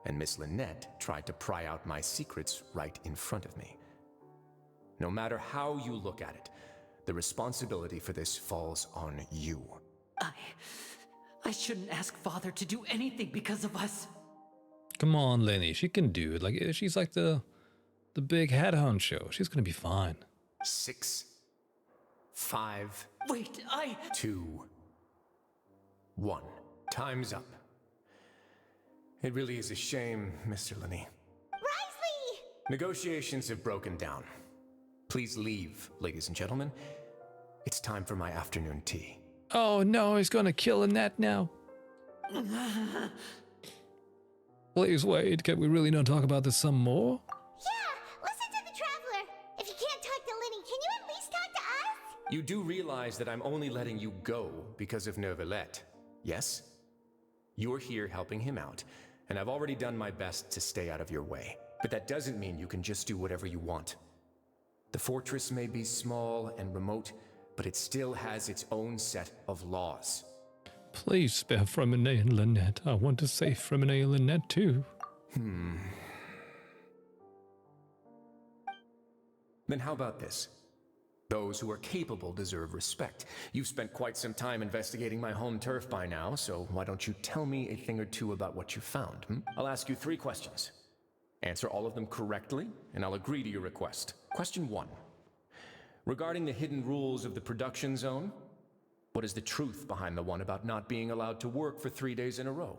and Miss Lynette tried to pry out my secrets right in front of me. No matter how you look at it, the responsibility for this falls on you. I shouldn't ask Father to do anything because of us. Come on, Lenny, she can do it. Like, she's like the big head honcho. She's gonna be fine. 6, 5... Wait, 2, 1. Time's up. It really is a shame, Mr. Linney. Risley! Negotiations have broken down. Please leave, ladies and gentlemen. It's time for my afternoon tea. Oh no, he's gonna kill Annette now. Please wait, can we really not talk about this some more? Yeah, listen to the Traveler. If you can't talk to Linny, can you at least talk to us? You do realize that I'm only letting you go because of Neuvillette, yes? You're here helping him out, and I've already done my best to stay out of your way. But that doesn't mean you can just do whatever you want. The fortress may be small and remote, but it still has its own set of laws. Please spare Fremenet and Lynette. I want to save Fremenet and Lynette too. Then how about this? Those who are capable deserve respect. You've spent quite some time investigating my home turf by now, so why don't you tell me a thing or two about what you found? I'll ask you 3 questions. Answer all of them correctly, and I'll agree to your request. Question 1. Regarding the hidden rules of the production zone, what is the truth behind the one about not being allowed to work for 3 days in a row?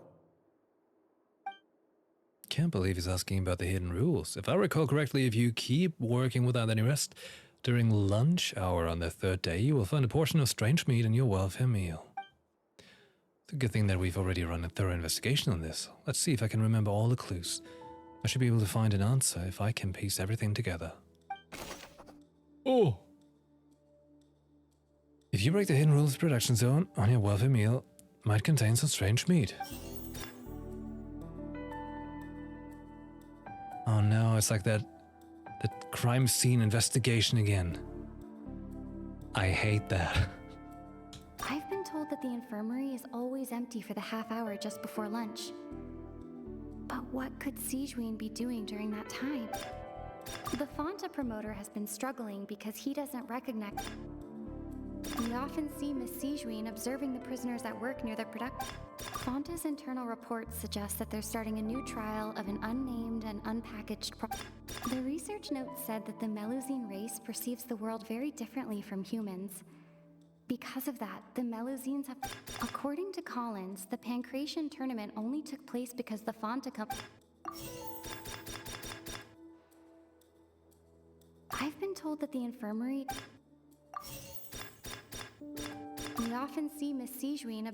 Can't believe he's asking about the hidden rules. If I recall correctly, if you keep working without any rest, during lunch hour on the 3rd day, you will find a portion of strange meat in your welfare meal. It's a good thing that we've already run a thorough investigation on this. Let's see if I can remember all the clues. I should be able to find an answer if I can piece everything together. Oh! If you break the hidden rules of the production zone on your welfare meal, might contain some strange meat. Oh no, it's like that crime scene investigation again. I hate that. I've been told that the infirmary is always empty for the half hour just before lunch. But what could Sijuin be doing during that time? The Fonta promoter has been struggling because he doesn't recognize... We often see Miss Sijuin observing the prisoners at work near their production. Fonta's internal reports suggest that they're starting a new trial of an unnamed and unpackaged The research note said that the Melusine race perceives the world very differently from humans. Because of that, the Melusines have... According to Collins, the Pancration tournament only took place because the Fonta I've been told that the infirmary... We often see Miss Sijuin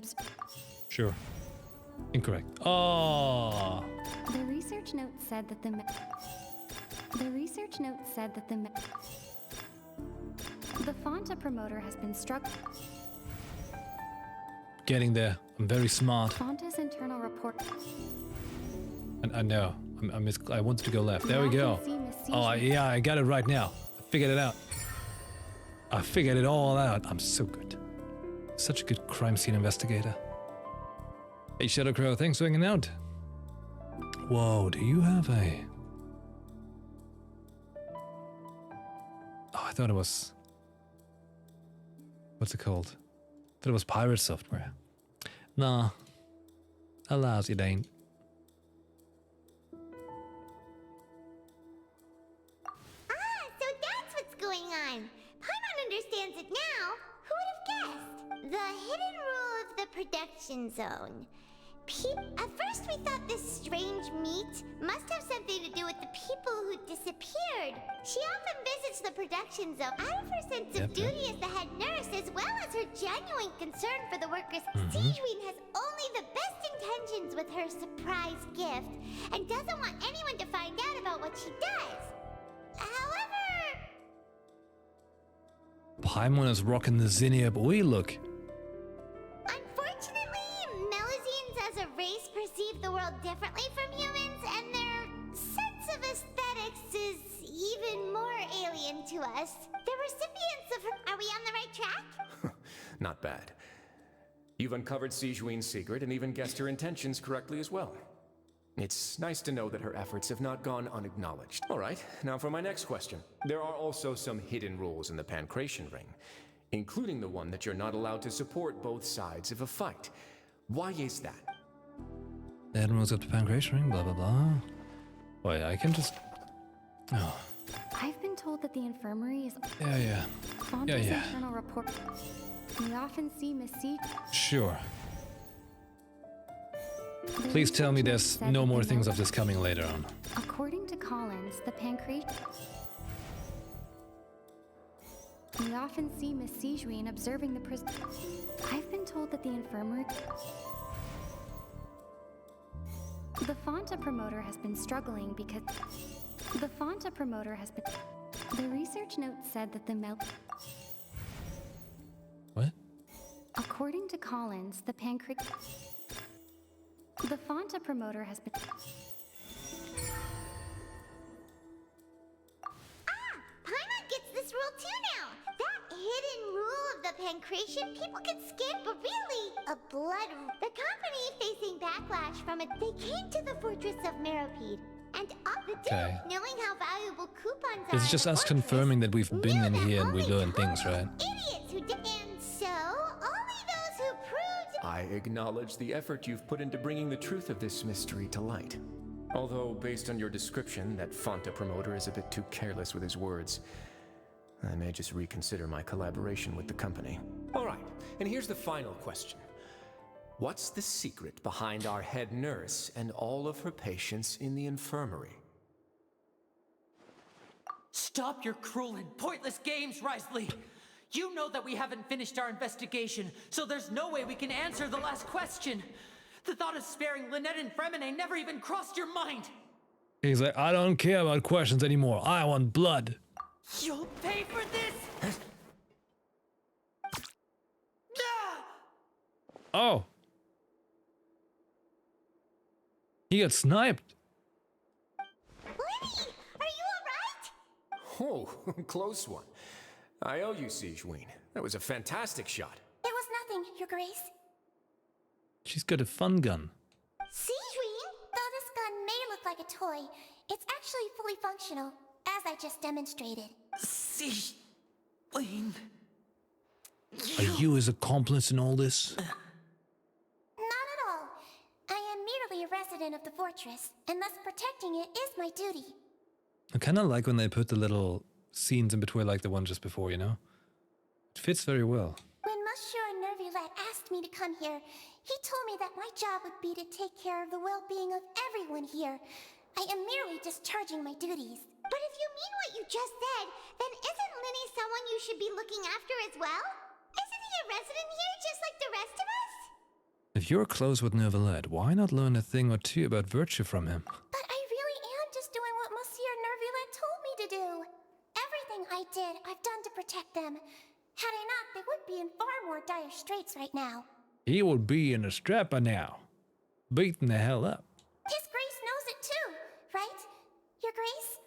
Sure. Incorrect. Oh. The research note said that the research note said that the The Fonta promoter has been struck. Getting there. I'm very smart. Fonta's internal report. And I know. I wanted to go left. There we go. Oh, yeah, I got it right now. I figured it out. I figured it all out. I'm so good. Such a good crime scene investigator. Hey, Shadow Crow, thanks for hanging out. Whoa, do you have a... Oh, I thought it was... What's it called? I thought it was pirate software. Nah. Alas, it ain't. So that's what's going on. Paimon understands it now. Who would have guessed? The hidden rule of the production zone. At first we thought this strange meat must have something to do with the people who disappeared. She often visits the production zone out of her sense of duty as the head nurse, as well as her genuine concern for the workers. Sijuin has only the best intentions with her surprise gift, and doesn't want anyone to find out about what she does. However... Paimon is rocking the Zinnia boy look. Unfortunately, Melusines as a race perceive the world differently from humans, and their sense of aesthetics is even more alien to us. The recipients of her... Are we on the right track? Not bad. You've uncovered Sijuin's secret and even guessed her intentions correctly as well. It's nice to know that her efforts have not gone unacknowledged. All right, now for my next question. There are also some hidden rules in the Pancration Ring, including the one that you're not allowed to support both sides of a fight. Why is that? The hidden rules of the Pancration Ring, blah blah blah. Wait, I can just... Oh. I've been told that the infirmary is... Yeah. Fonta's internal report. We often see Miss C... Sure. Please tell me there's no more things of this coming later on. According to Collins, the pancreas... We often see Miss Sijuin observing the prison... I've been told that the infirmary... The Fonta promoter has been struggling because... The Fonta promoter has been... The research note said that the What? According to Collins, the pancreas... The Fonta promoter has been... Paimon gets this rule too now. That hidden rule of the Pancration, people can skip, but really, a blood... The company facing backlash from it, they came to the fortress of Meropide. And up the day, knowing how valuable coupons are... It's just us confirming that we've been in here and we learned things, right? Idiots who did... And so, only those who proved... I acknowledge the effort you've put into bringing the truth of this mystery to light. Although, based on your description, that Fonta promoter is a bit too careless with his words. I may just reconsider my collaboration with the company. All right, and here's the final question. What's the secret behind our head nurse and all of her patients in the infirmary? Stop your cruel and pointless games, Risley! You know that we haven't finished our investigation, so there's no way we can answer the last question. The thought of sparing Lynette and Fremine never even crossed your mind. He's like, I don't care about questions anymore. I want blood. You'll pay for this! Oh. He got sniped. Lenny, are you alright? Oh, close one. I owe you, Sijuin. That was a fantastic shot. It was nothing, Your Grace. She's got a fun gun. Sijuin? Though this gun may look like a toy, it's actually fully functional, as I just demonstrated. Sijuin... Are you his accomplice in all this? Not at all. I am merely a resident of the fortress, and thus protecting it is my duty. I kind of like when they put the little scenes in between, like the one just before, you know? It fits very well. When Monsieur Nervulette asked me to come here, he told me that my job would be to take care of the well-being of everyone here. I am merely discharging my duties. But if you mean what you just said, then isn't Linny someone you should be looking after as well? Isn't he a resident here just like the rest of us? If you're close with Nervulette, why not learn a thing or two about virtue from him? But I really am just doing what Monsieur Nervulette told me to do. Everything I did, I've done to protect them. or not, they would be in far more dire straits right now. He would be in a strapper now. Beaten the hell up. His Grace knows it too, right? Your Grace?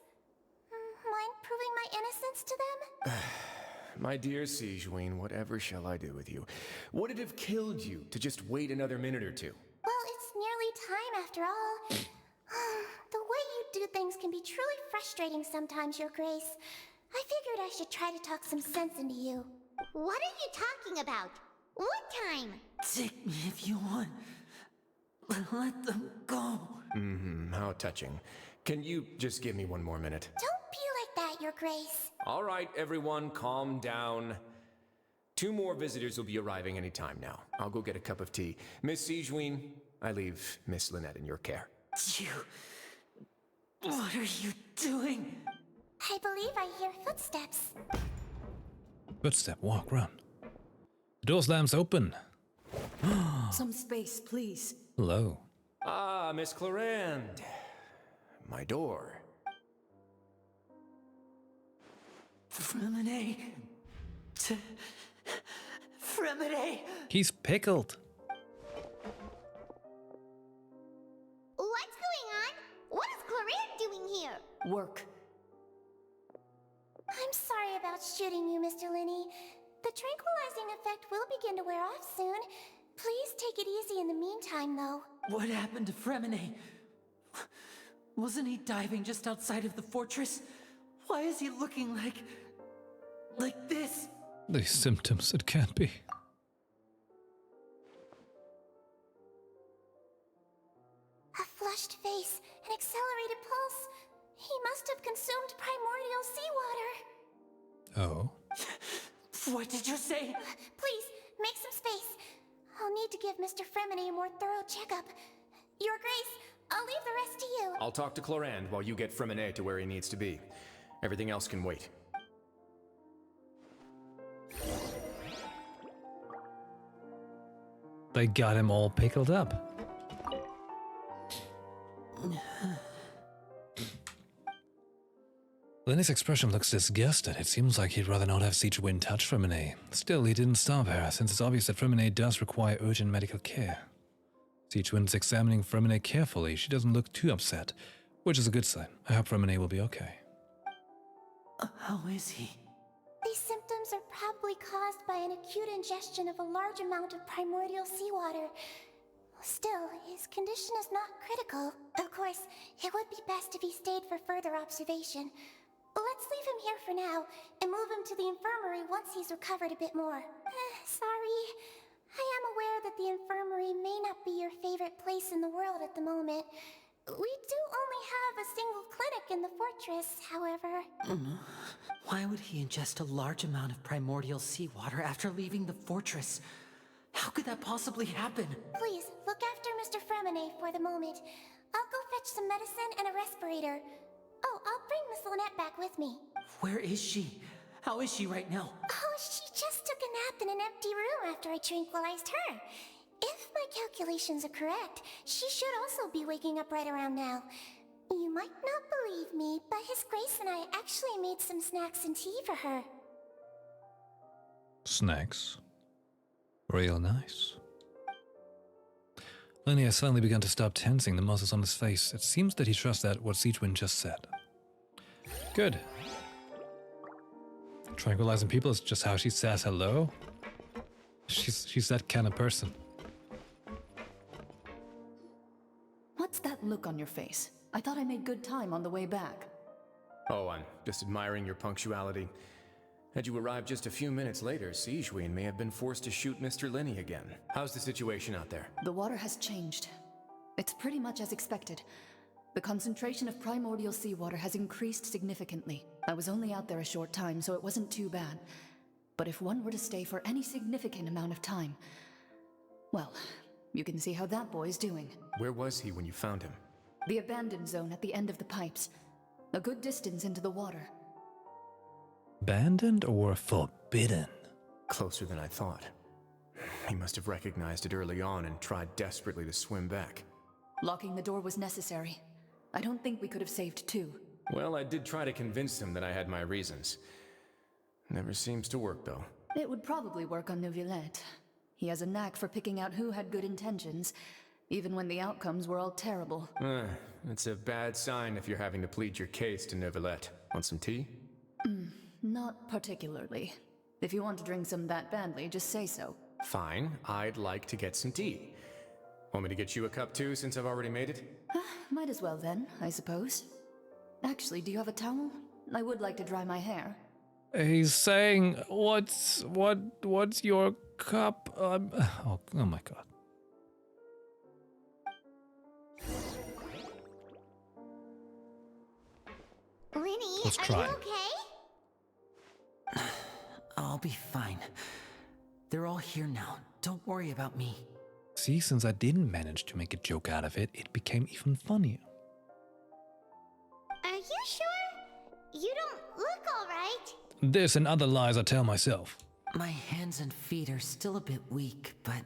Mind proving my innocence to them? My dear Sigewinne, whatever shall I do with you? Would it have killed you to just wait another minute or two? Well, it's nearly time after all. The way you do things can be truly frustrating sometimes, Your Grace. I figured I should try to talk some sense into you. What are you talking about? What time? Take me if you want. Let them go. How touching. Can you just give me one more minute? Don't be like that, Your Grace. All right, everyone, calm down. 2 more visitors will be arriving any time now. I'll go get a cup of tea. Miss Sigewinne, I leave Miss Lynette in your care. What are you doing? I believe I hear footsteps. Footstep, walk, run. The door slams open. Some space, please. Hello. Ah, Miss Clarande. My door. Fremine. Fremine. He's pickled. What's going on? What is Clarande doing here? Work. I'm sorry about shooting you, Mr. Linney. The tranquilizing effect will begin to wear off soon. Please take it easy in the meantime, though. What happened to Fremine? Wasn't he diving just outside of the fortress? Why is he looking like this? These symptoms, it can't be. A flushed face, an accelerated pulse. He must have consumed primordial seawater. Oh. What did you say? Please, make some space. I'll need to give Mr. Fremine a more thorough checkup. Your Grace, I'll leave the rest to you. I'll talk to Clarande while you get Fremine to where he needs to be. Everything else can wait. They got him all pickled up. Lenny's expression looks disgusted. It seems like he'd rather not have Sigewinne touch Fremine. Still, he didn't stop her, since it's obvious that Fremine does require urgent medical care. Sigewinne's examining Fremine carefully. She doesn't look too upset, which is a good sign. I hope Fremine will be okay. How is he? These symptoms are probably caused by an acute ingestion of a large amount of primordial seawater. Still, his condition is not critical. Of course, it would be best if he stayed for further observation. Let's leave him here for now, and move him to the infirmary once he's recovered a bit more. Sorry. I am aware that the infirmary may not be your favorite place in the world at the moment. We do only have a single clinic in the fortress, however. Why would he ingest a large amount of primordial seawater after leaving the fortress? How could that possibly happen? Please, look after Mr. Fremine for the moment. I'll go fetch some medicine and a respirator. Oh, I'll bring Miss Lynette back with me. Where is she? How is she right now? Oh, she just took a nap in an empty room after I tranquilized her. If my calculations are correct, she should also be waking up right around now. You might not believe me, but His Grace and I actually made some snacks and tea for her. Snacks? Real nice. Lenny has suddenly begun to stop tensing the muscles on his face. It seems that he trusts that what Sigewinne just said. Good. Tranquilizing people is just how she says hello. She's that kind of person. What's that look on your face? I thought I made good time on the way back. Oh, I'm just admiring your punctuality. Had you arrived just a few minutes later, Sigewinne may have been forced to shoot Mr. Linney again. How's the situation out there? The water has changed. It's pretty much as expected. The concentration of primordial seawater has increased significantly. I was only out there a short time, so it wasn't too bad. But if one were to stay for any significant amount of time, well, you can see how that boy's doing. Where was he when you found him? The abandoned zone at the end of the pipes. A good distance into the water. Abandoned or forbidden? Closer than I thought. He must have recognized it early on and tried desperately to swim back. Locking the door was necessary. I don't think we could have saved two. Well, I did try to convince him that I had my reasons. Never seems to work, though. It would probably work on Neuvillette. He has a knack for picking out who had good intentions, even when the outcomes were all terrible. It's a bad sign if you're having to plead your case to Neuvillette. Want some tea? Not particularly. If you want to drink some that badly, just say so. Fine, I'd like to get some tea. Want me to get you a cup too, since I've already made it? Might as well then, I suppose. Actually, do you have a towel? I would like to dry my hair. He's saying, what's your cup? Oh my god. Lenny, Let's are try. you okay? I'll be fine. They're all here now. Don't worry about me. See, since I didn't manage to make a joke out of it, it became even funnier. Are you sure? You don't look alright. This and other lies I tell myself. My hands and feet are still a bit weak, but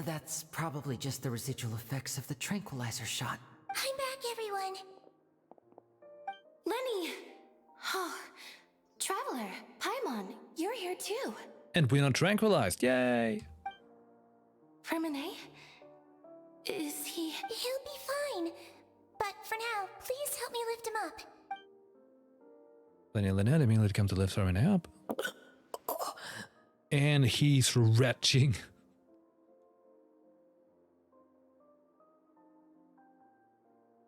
that's probably just the residual effects of the tranquilizer shot. I'm back, everyone. Lenny! Oh, Traveler, Paimon, you're here too. And we're not tranquilized, yay! Freminet? Is he... He'll be fine. But for now, please help me lift him up. Lenny and Lynette immediately come to lift Freminet up. And he's retching.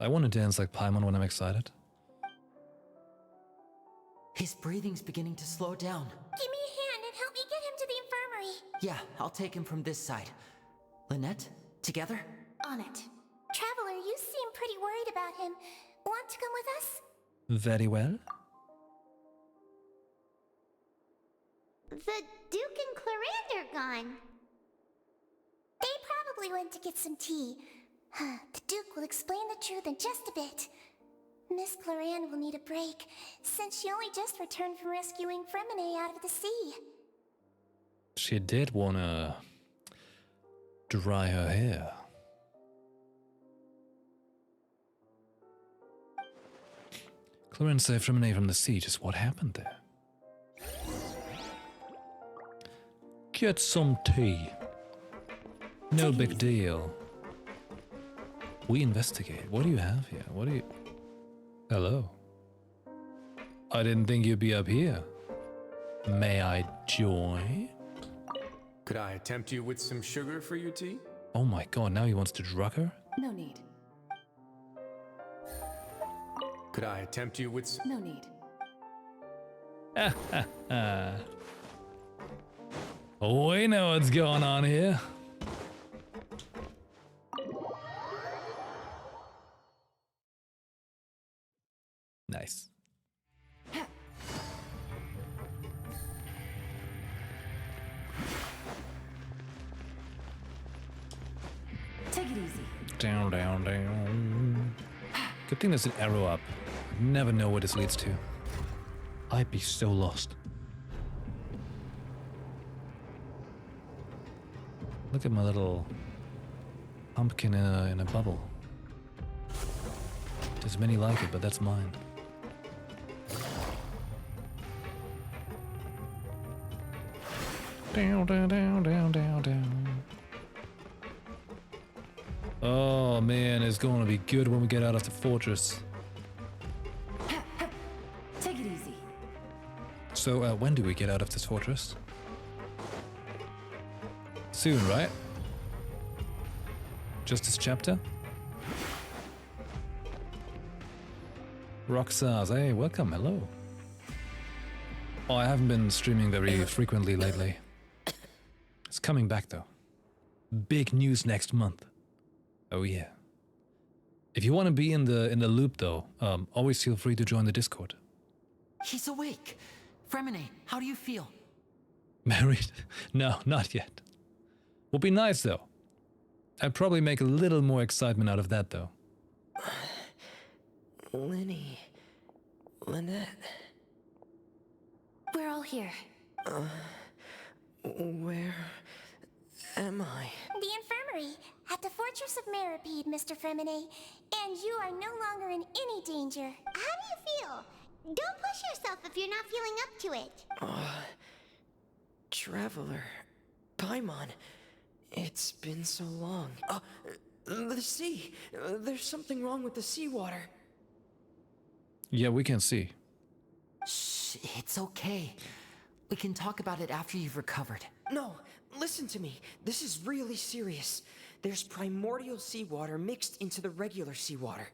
I want to dance like Paimon when I'm excited. His breathing's beginning to slow down. Give me a hand and help me get him to the infirmary. Yeah, I'll take him from this side. Lynette, together? On it. Traveler, you seem pretty worried about him. Want to come with us? Very well. The Duke and Clarande are gone. They probably went to get some tea. The Duke will explain the truth in just a bit. Miss Clarande will need a break, since she only just returned from rescuing Freminet out of the sea. She did want to dry her hair. Clarande saved Freminet from the sea. Just what happened there? Get some tea. No big deal. We investigate. What do you have here? What do you... Hello. I didn't think you'd be up here. May I join? Could I tempt you with some sugar for your tea? Oh my god, now he wants to drug her? No need. Could I tempt you with No need. We know what's going on here. Nice. Take it easy. Down, down, down. Good thing there's an arrow up. I never know where this leads to. I'd be so lost. Look at my little pumpkin in a bubble. There's many like it, but that's mine. Down, down, down, down, down, down. Oh man, it's going to be good when we get out of the fortress. Take it easy. So, when do we get out of this fortress? Soon, right? Just this chapter? Roxas, hey, welcome, hello. Oh, I haven't been streaming very frequently lately. It's coming back though. Big news next month. Oh yeah. If you want to be in the loop though, always feel free to join the Discord. He's awake. Freminet, how do you feel? Married? No, not yet. Would be nice though. I'd probably make a little more excitement out of that though. Lenny. Lynette. We're all here. Where am I? The infirmary, at the Fortress of Meripede, Mr. Freminet. And you are no longer in any danger. How do you feel? Don't push yourself if you're not feeling up to it. Traveler. Paimon. It's been so long. The sea. There's something wrong with the seawater. Yeah, we can see. Shh, it's okay. We can talk about it after you've recovered. No, listen to me. This is really serious. There's primordial seawater mixed into the regular seawater.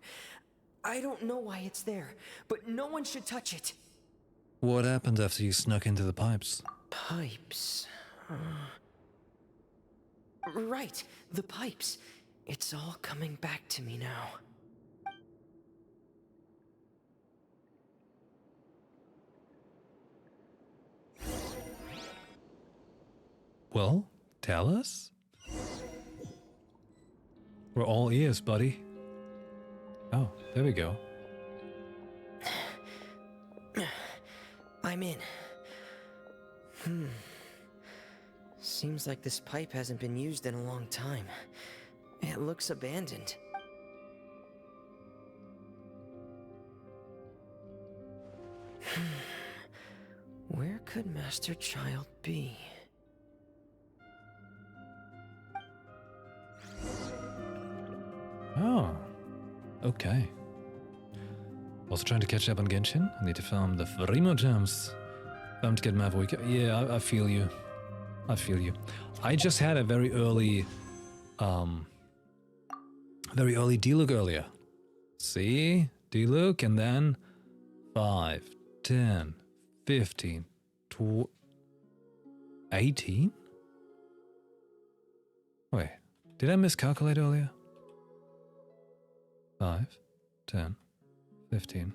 I don't know why it's there, but no one should touch it. What happened after you snuck into the pipes? Pipes. Right, the pipes. It's all coming back to me now. Well, tell us. We're all ears, buddy. Oh, there we go. I'm in. Seems like this pipe hasn't been used in a long time. It looks abandoned. Where could Master Child be? Oh, okay. Also trying to catch up on Genshin. I need to farm the Frimo gems. Farm to get Maverick. Yeah, I feel you. I feel you. I just had a very early D-Look earlier. See? D-Look, and then 5, 10, 15, 18? Wait, did I miscalculate earlier? 5, 10, 15.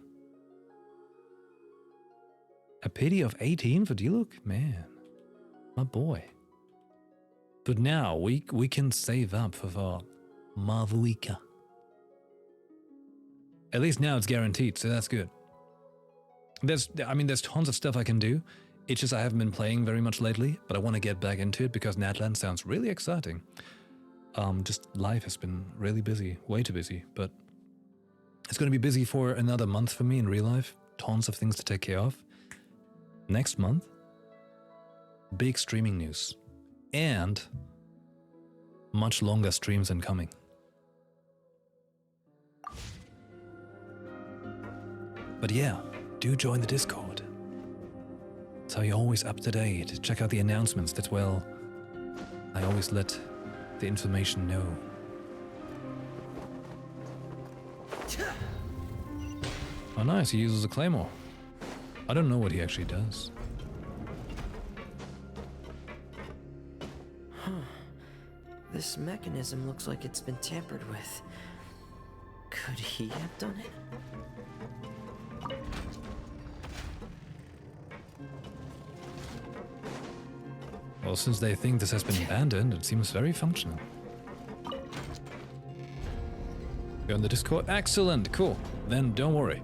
A pity of 18 for D-Look? Man, my boy. But now we can save up for Mavuika. At least now it's guaranteed, so that's good. There's tons of stuff I can do. It's just I haven't been playing very much lately, but I want to get back into it because Natlan sounds really exciting. Just life has been really busy, way too busy, but it's going to be busy for another month for me in real life. Tons of things to take care of. Next month, big streaming news. And much longer streams incoming. But yeah, do join the Discord. That's how you're always up to date. Check out the announcements. That's well, I always let the information know. Oh nice, he uses a claymore. I don't know what he actually does. Huh. This mechanism looks like it's been tampered with. Could he have done it? Well, since they think this has been abandoned, it seems very functional. You're on the Discord? Excellent, cool. Then don't worry.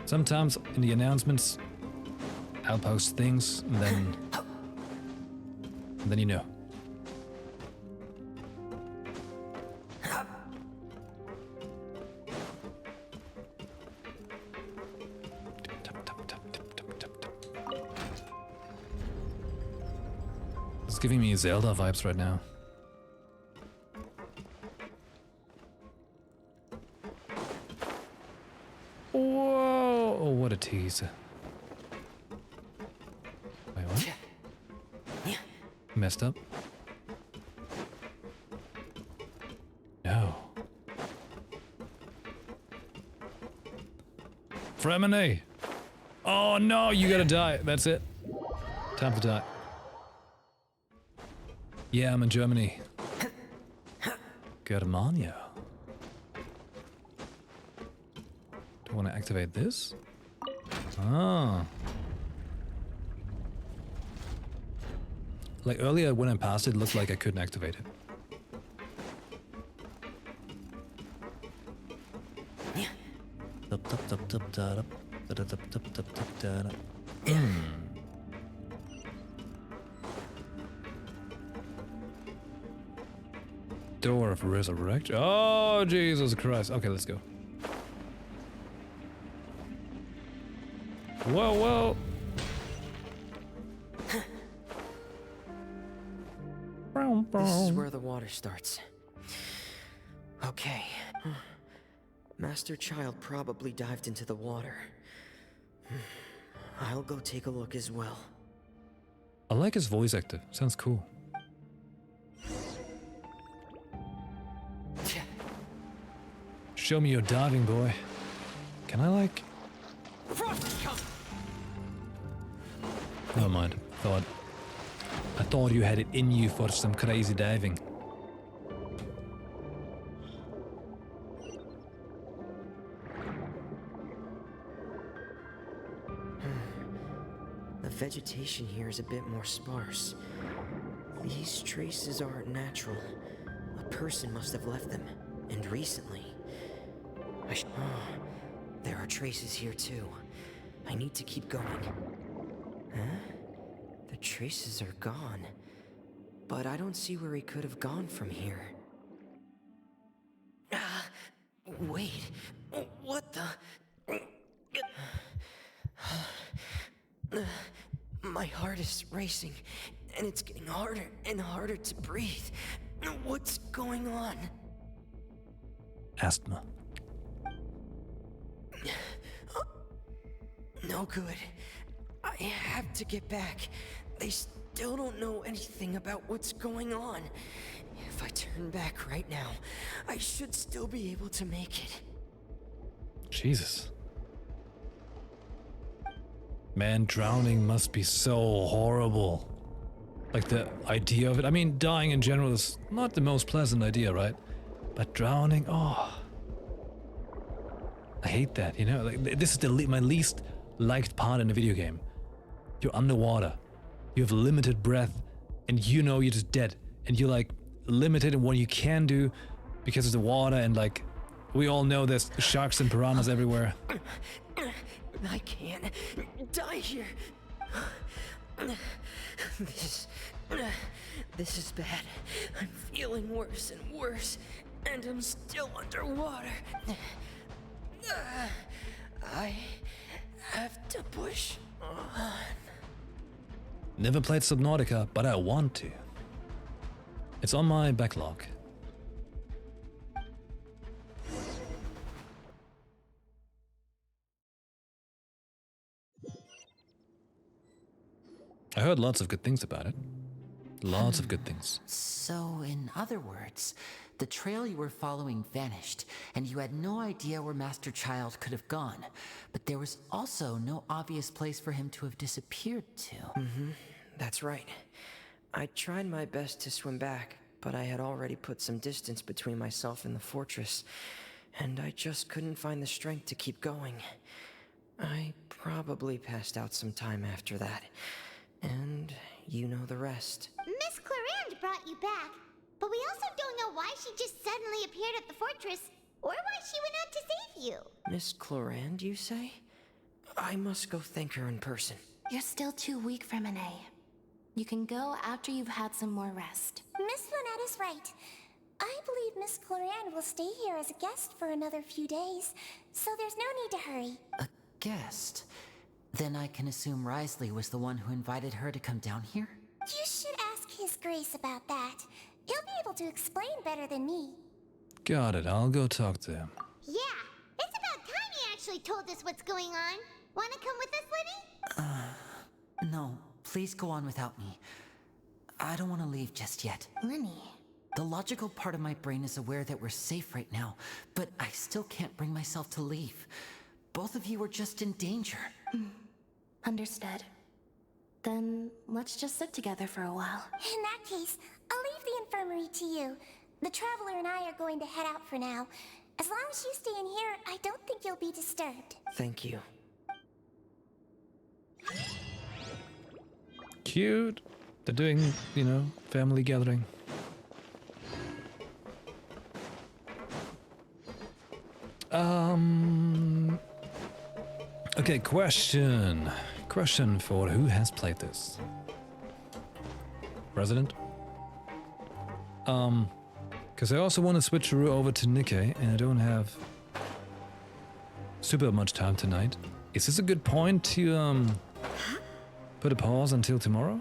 Sometimes in the announcements, I'll post things, and then you know. It's giving me Zelda vibes right now. Whoa! Oh, what a teaser. Wait, what? Messed up? No. Fremine! Oh no, you gotta die. That's it. Time to die. Yeah, I'm in Germany. Germania. Do I want to activate this? Ah. Like earlier when I passed it, looked like I couldn't activate it. Door of Resurrection. Oh, Jesus Christ. Okay, let's go. Whoa, whoa. This is where the water starts. Okay. Master Child probably dived into the water. I'll go take a look as well. I like his voice actor. Sounds cool. Show me your diving, boy. Can I like... Never mind. I thought you had it in you for some crazy diving. The vegetation here is a bit more sparse. These traces aren't natural. A person must have left them, and recently. There are traces here too. I need to keep going. Huh? The traces are gone. But I don't see where he could have gone from here. Wait. What the... My heart is racing, and it's getting harder and harder to breathe. What's going on? Asthma. No good. I have to get back. They still don't know anything about what's going on. If I turn back right now, I should still be able to make it. Jesus. Man, drowning must be so horrible. Like the idea of it. I mean, dying in general is not the most pleasant idea, right? But drowning, oh. I hate that, you know? Like, this is my least liked part in a video game. You're underwater. You have limited breath, and you know you're just dead. And you're like limited in what you can do because of the water, and like we all know there's sharks and piranhas everywhere. I can't die here. This is bad. I'm feeling worse and worse, and I'm still underwater. I have to push on. Never played Subnautica, but I want to. It's on my backlog. I heard lots of good things about it. Lots of good things. So, in other words, the trail you were following vanished, and you had no idea where Master Child could have gone. But there was also no obvious place for him to have disappeared to. That's right. I tried my best to swim back, but I had already put some distance between myself and the fortress, and I just couldn't find the strength to keep going. I probably passed out some time after that, and you know the rest. Miss Clarande brought you back, but we also don't know why she just suddenly appeared at the fortress, or why she went out to save you. Miss Clarande, you say? I must go thank her in person. You're still too weak for Monet. You can go after you've had some more rest. Miss Lynette is right. I believe Miss Clarande will stay here as a guest for another few days, so there's no need to hurry. A guest? Then I can assume Risley was the one who invited her to come down here? You should ask His Grace about that. He'll be able to explain better than me. Got it, I'll go talk to him. Yeah, it's about time he actually told us what's going on. Wanna come with us, Lenny? No, please go on without me. I don't want to leave just yet. Lenny. The logical part of my brain is aware that we're safe right now, but I still can't bring myself to leave. Both of you are just in danger. Understood. Then let's just sit together for a while. In that case, I'll leave the infirmary to you. The Traveler and I are going to head out for now. As long as you stay in here, I don't think you'll be disturbed. Thank you. Cute. They're doing, you know, family gathering. Okay, question. Question for who has played this? President? Because I also want to switch over to Nikkei, and I don't have super much time tonight. Is this a good point to, put a pause until tomorrow?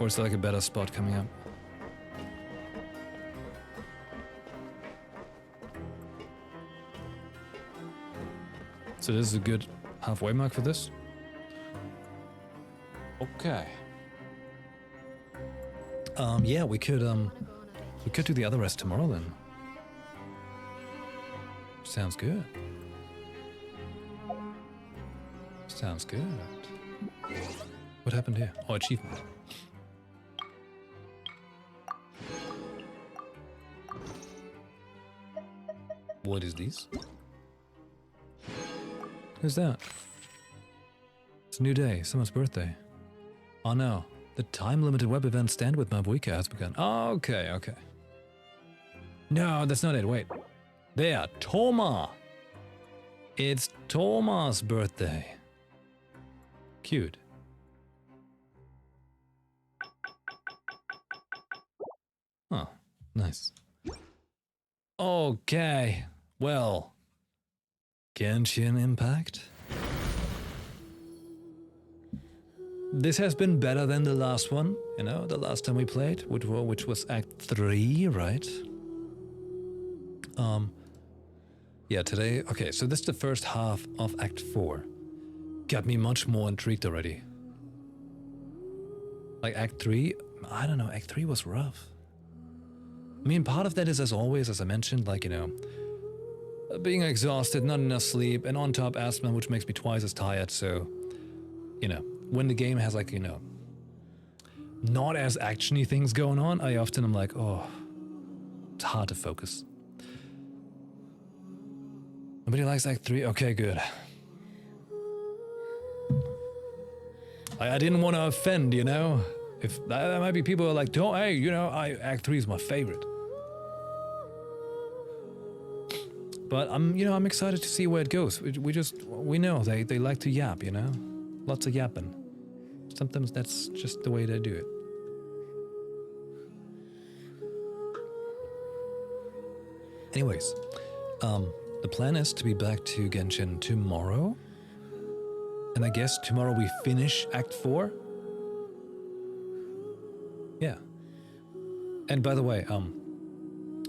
Or is there like a better spot coming up? So this is a good halfway mark for this? Okay. Yeah, we could do the other rest tomorrow then. Sounds good. Sounds good. What happened here? Oh, achievement. What is this? Who's that? It's a new day, someone's birthday. Oh no, the time-limited web event Stand With Mavuika has begun. Oh, okay, okay. No, that's not it, wait. There, Toma! It's Toma's birthday. Cute. Oh, nice. Okay, well. Genshin Impact? This has been better than the last one, you know, the last time we played, which was Act 3, right? Yeah, today, okay, so this is the first half of Act 4. Got me much more intrigued already. Like Act 3, I don't know, Act 3 was rough. I mean, part of that is, as always, as I mentioned, like, you know, being exhausted, not enough sleep, and on top asthma, which makes me twice as tired, so, you know, when the game has, like, you know, not as actiony things going on, I often am like, oh, it's hard to focus. Nobody likes Act 3? Okay, good. I didn't want to offend, you know? If there might be people who are like, don't, hey, you know, Act 3 is my favorite. But I'm excited to see where it goes. We know they like to yap, you know? Lots of yapping. Sometimes that's just the way they do it. Anyways, the plan is to be back to Genshin tomorrow. And I guess tomorrow we finish Act 4. Yeah. And by the way,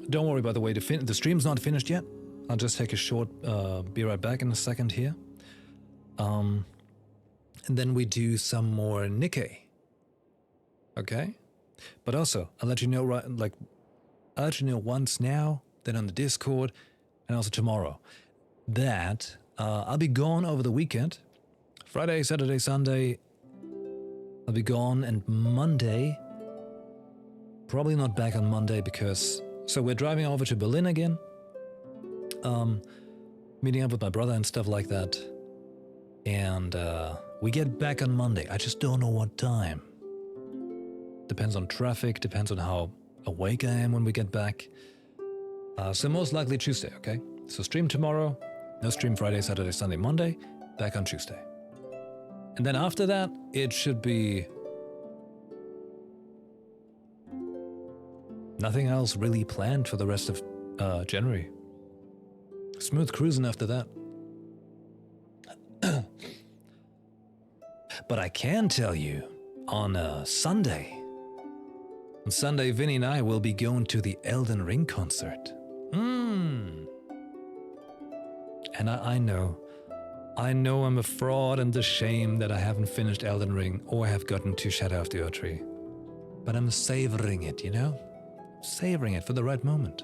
don't worry, by the way, the stream's not finished yet. I'll just take a short, be right back in a second here. And then we do some more Nikkei. Okay? But also, I'll let you know I'll let you know once now, then on the Discord, and also tomorrow, that I'll be gone over the weekend. Friday, Saturday, Sunday, I'll be gone, and Monday, probably not back on Monday because, so we're driving over to Berlin again, meeting up with my brother and stuff like that, and we get back on Monday. I just don't know what time. Depends on traffic, depends on how awake I am when we get back. So most likely Tuesday, okay? So stream tomorrow, no stream Friday, Saturday, Sunday, Monday, back on Tuesday. And then after that, it should be nothing else really planned for the rest of January. Smooth cruising after that. But I can tell you, on Sunday, Vinny and I will be going to the Elden Ring concert. And I know I'm a fraud and the shame that I haven't finished Elden Ring or have gotten to Shadow of the Erdtree. But I'm savoring it, you know? Savoring it for the right moment.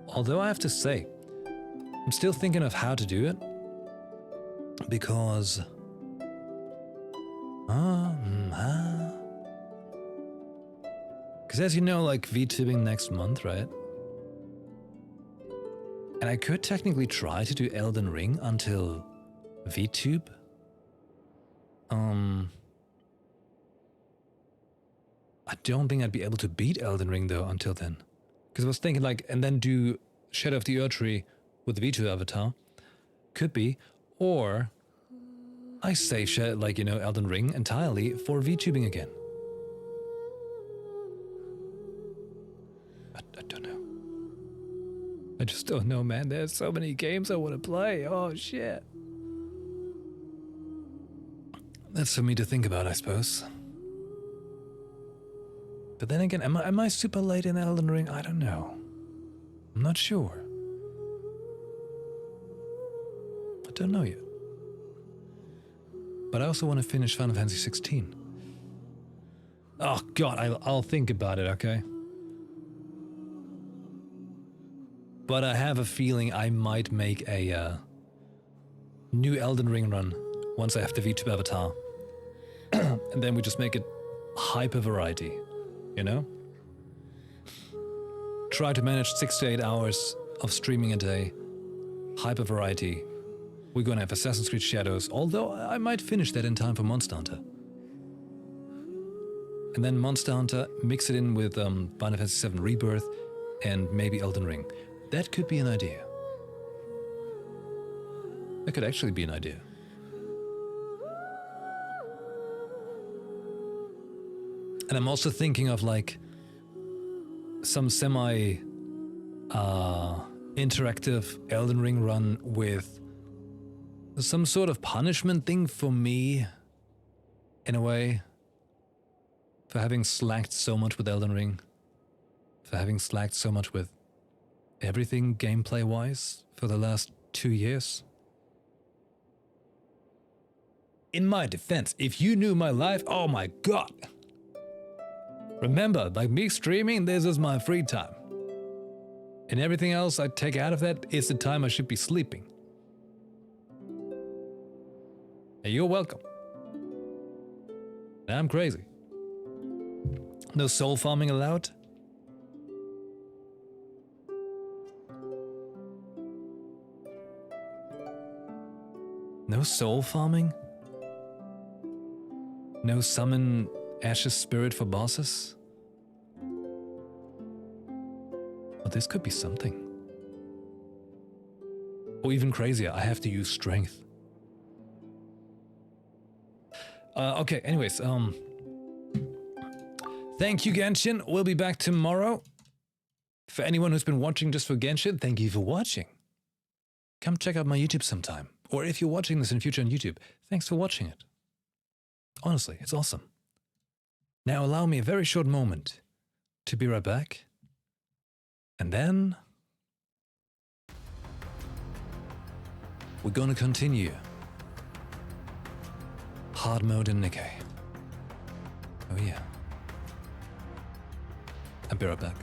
Although I have to say, I'm still thinking of how to do it. Because... Because as you know, like VTubing next month, right? And I could technically try to do Elden Ring until VTube. I don't think I'd be able to beat Elden Ring though until then. Because I was thinking like, and then do Shadow of the Erdtree with the V2 avatar. Could be. Or I save like, you know, Elden Ring entirely for VTubing again. I don't know. I just don't know, man. There's so many games I want to play. Oh, shit. That's for me to think about, I suppose. But then again, am I super late in Elden Ring? I don't know. I'm not sure. I don't know yet. But I also want to finish Final Fantasy 16. Oh god, I'll think about it, okay? But I have a feeling I might make a new Elden Ring run once I have the VTube avatar. And then we just make it hyper variety, you know? Try to manage 6 to 8 hours of streaming a day. Hyper variety. We're gonna have Assassin's Creed Shadows, although I might finish that in time for Monster Hunter. And then Monster Hunter, mix it in with Final Fantasy VII Rebirth and maybe Elden Ring. That could be an idea. That could actually be an idea. And I'm also thinking of like some semi interactive Elden Ring run with some sort of punishment thing for me, in a way, for having slacked so much with Elden Ring, for having slacked so much with everything gameplay-wise for the last 2 years. In my defense, if you knew my life, oh my god! Remember, like me streaming, this is my free time. And everything else I take out of that is the time I should be sleeping. Hey, you're welcome. I'm crazy. No soul farming allowed? No soul farming? No summon Ash's spirit for bosses? Well, this could be something. Or even crazier, I have to use strength. Okay, anyways, thank you, Genshin. We'll be back tomorrow. For anyone who's been watching just for Genshin, thank you for watching. Come check out my YouTube sometime. Or if you're watching this in future on YouTube, thanks for watching it. Honestly, it's awesome. Now allow me a very short moment to be right back. And then we're gonna continue hard mode in Nikkei. Oh yeah. I'll be right back.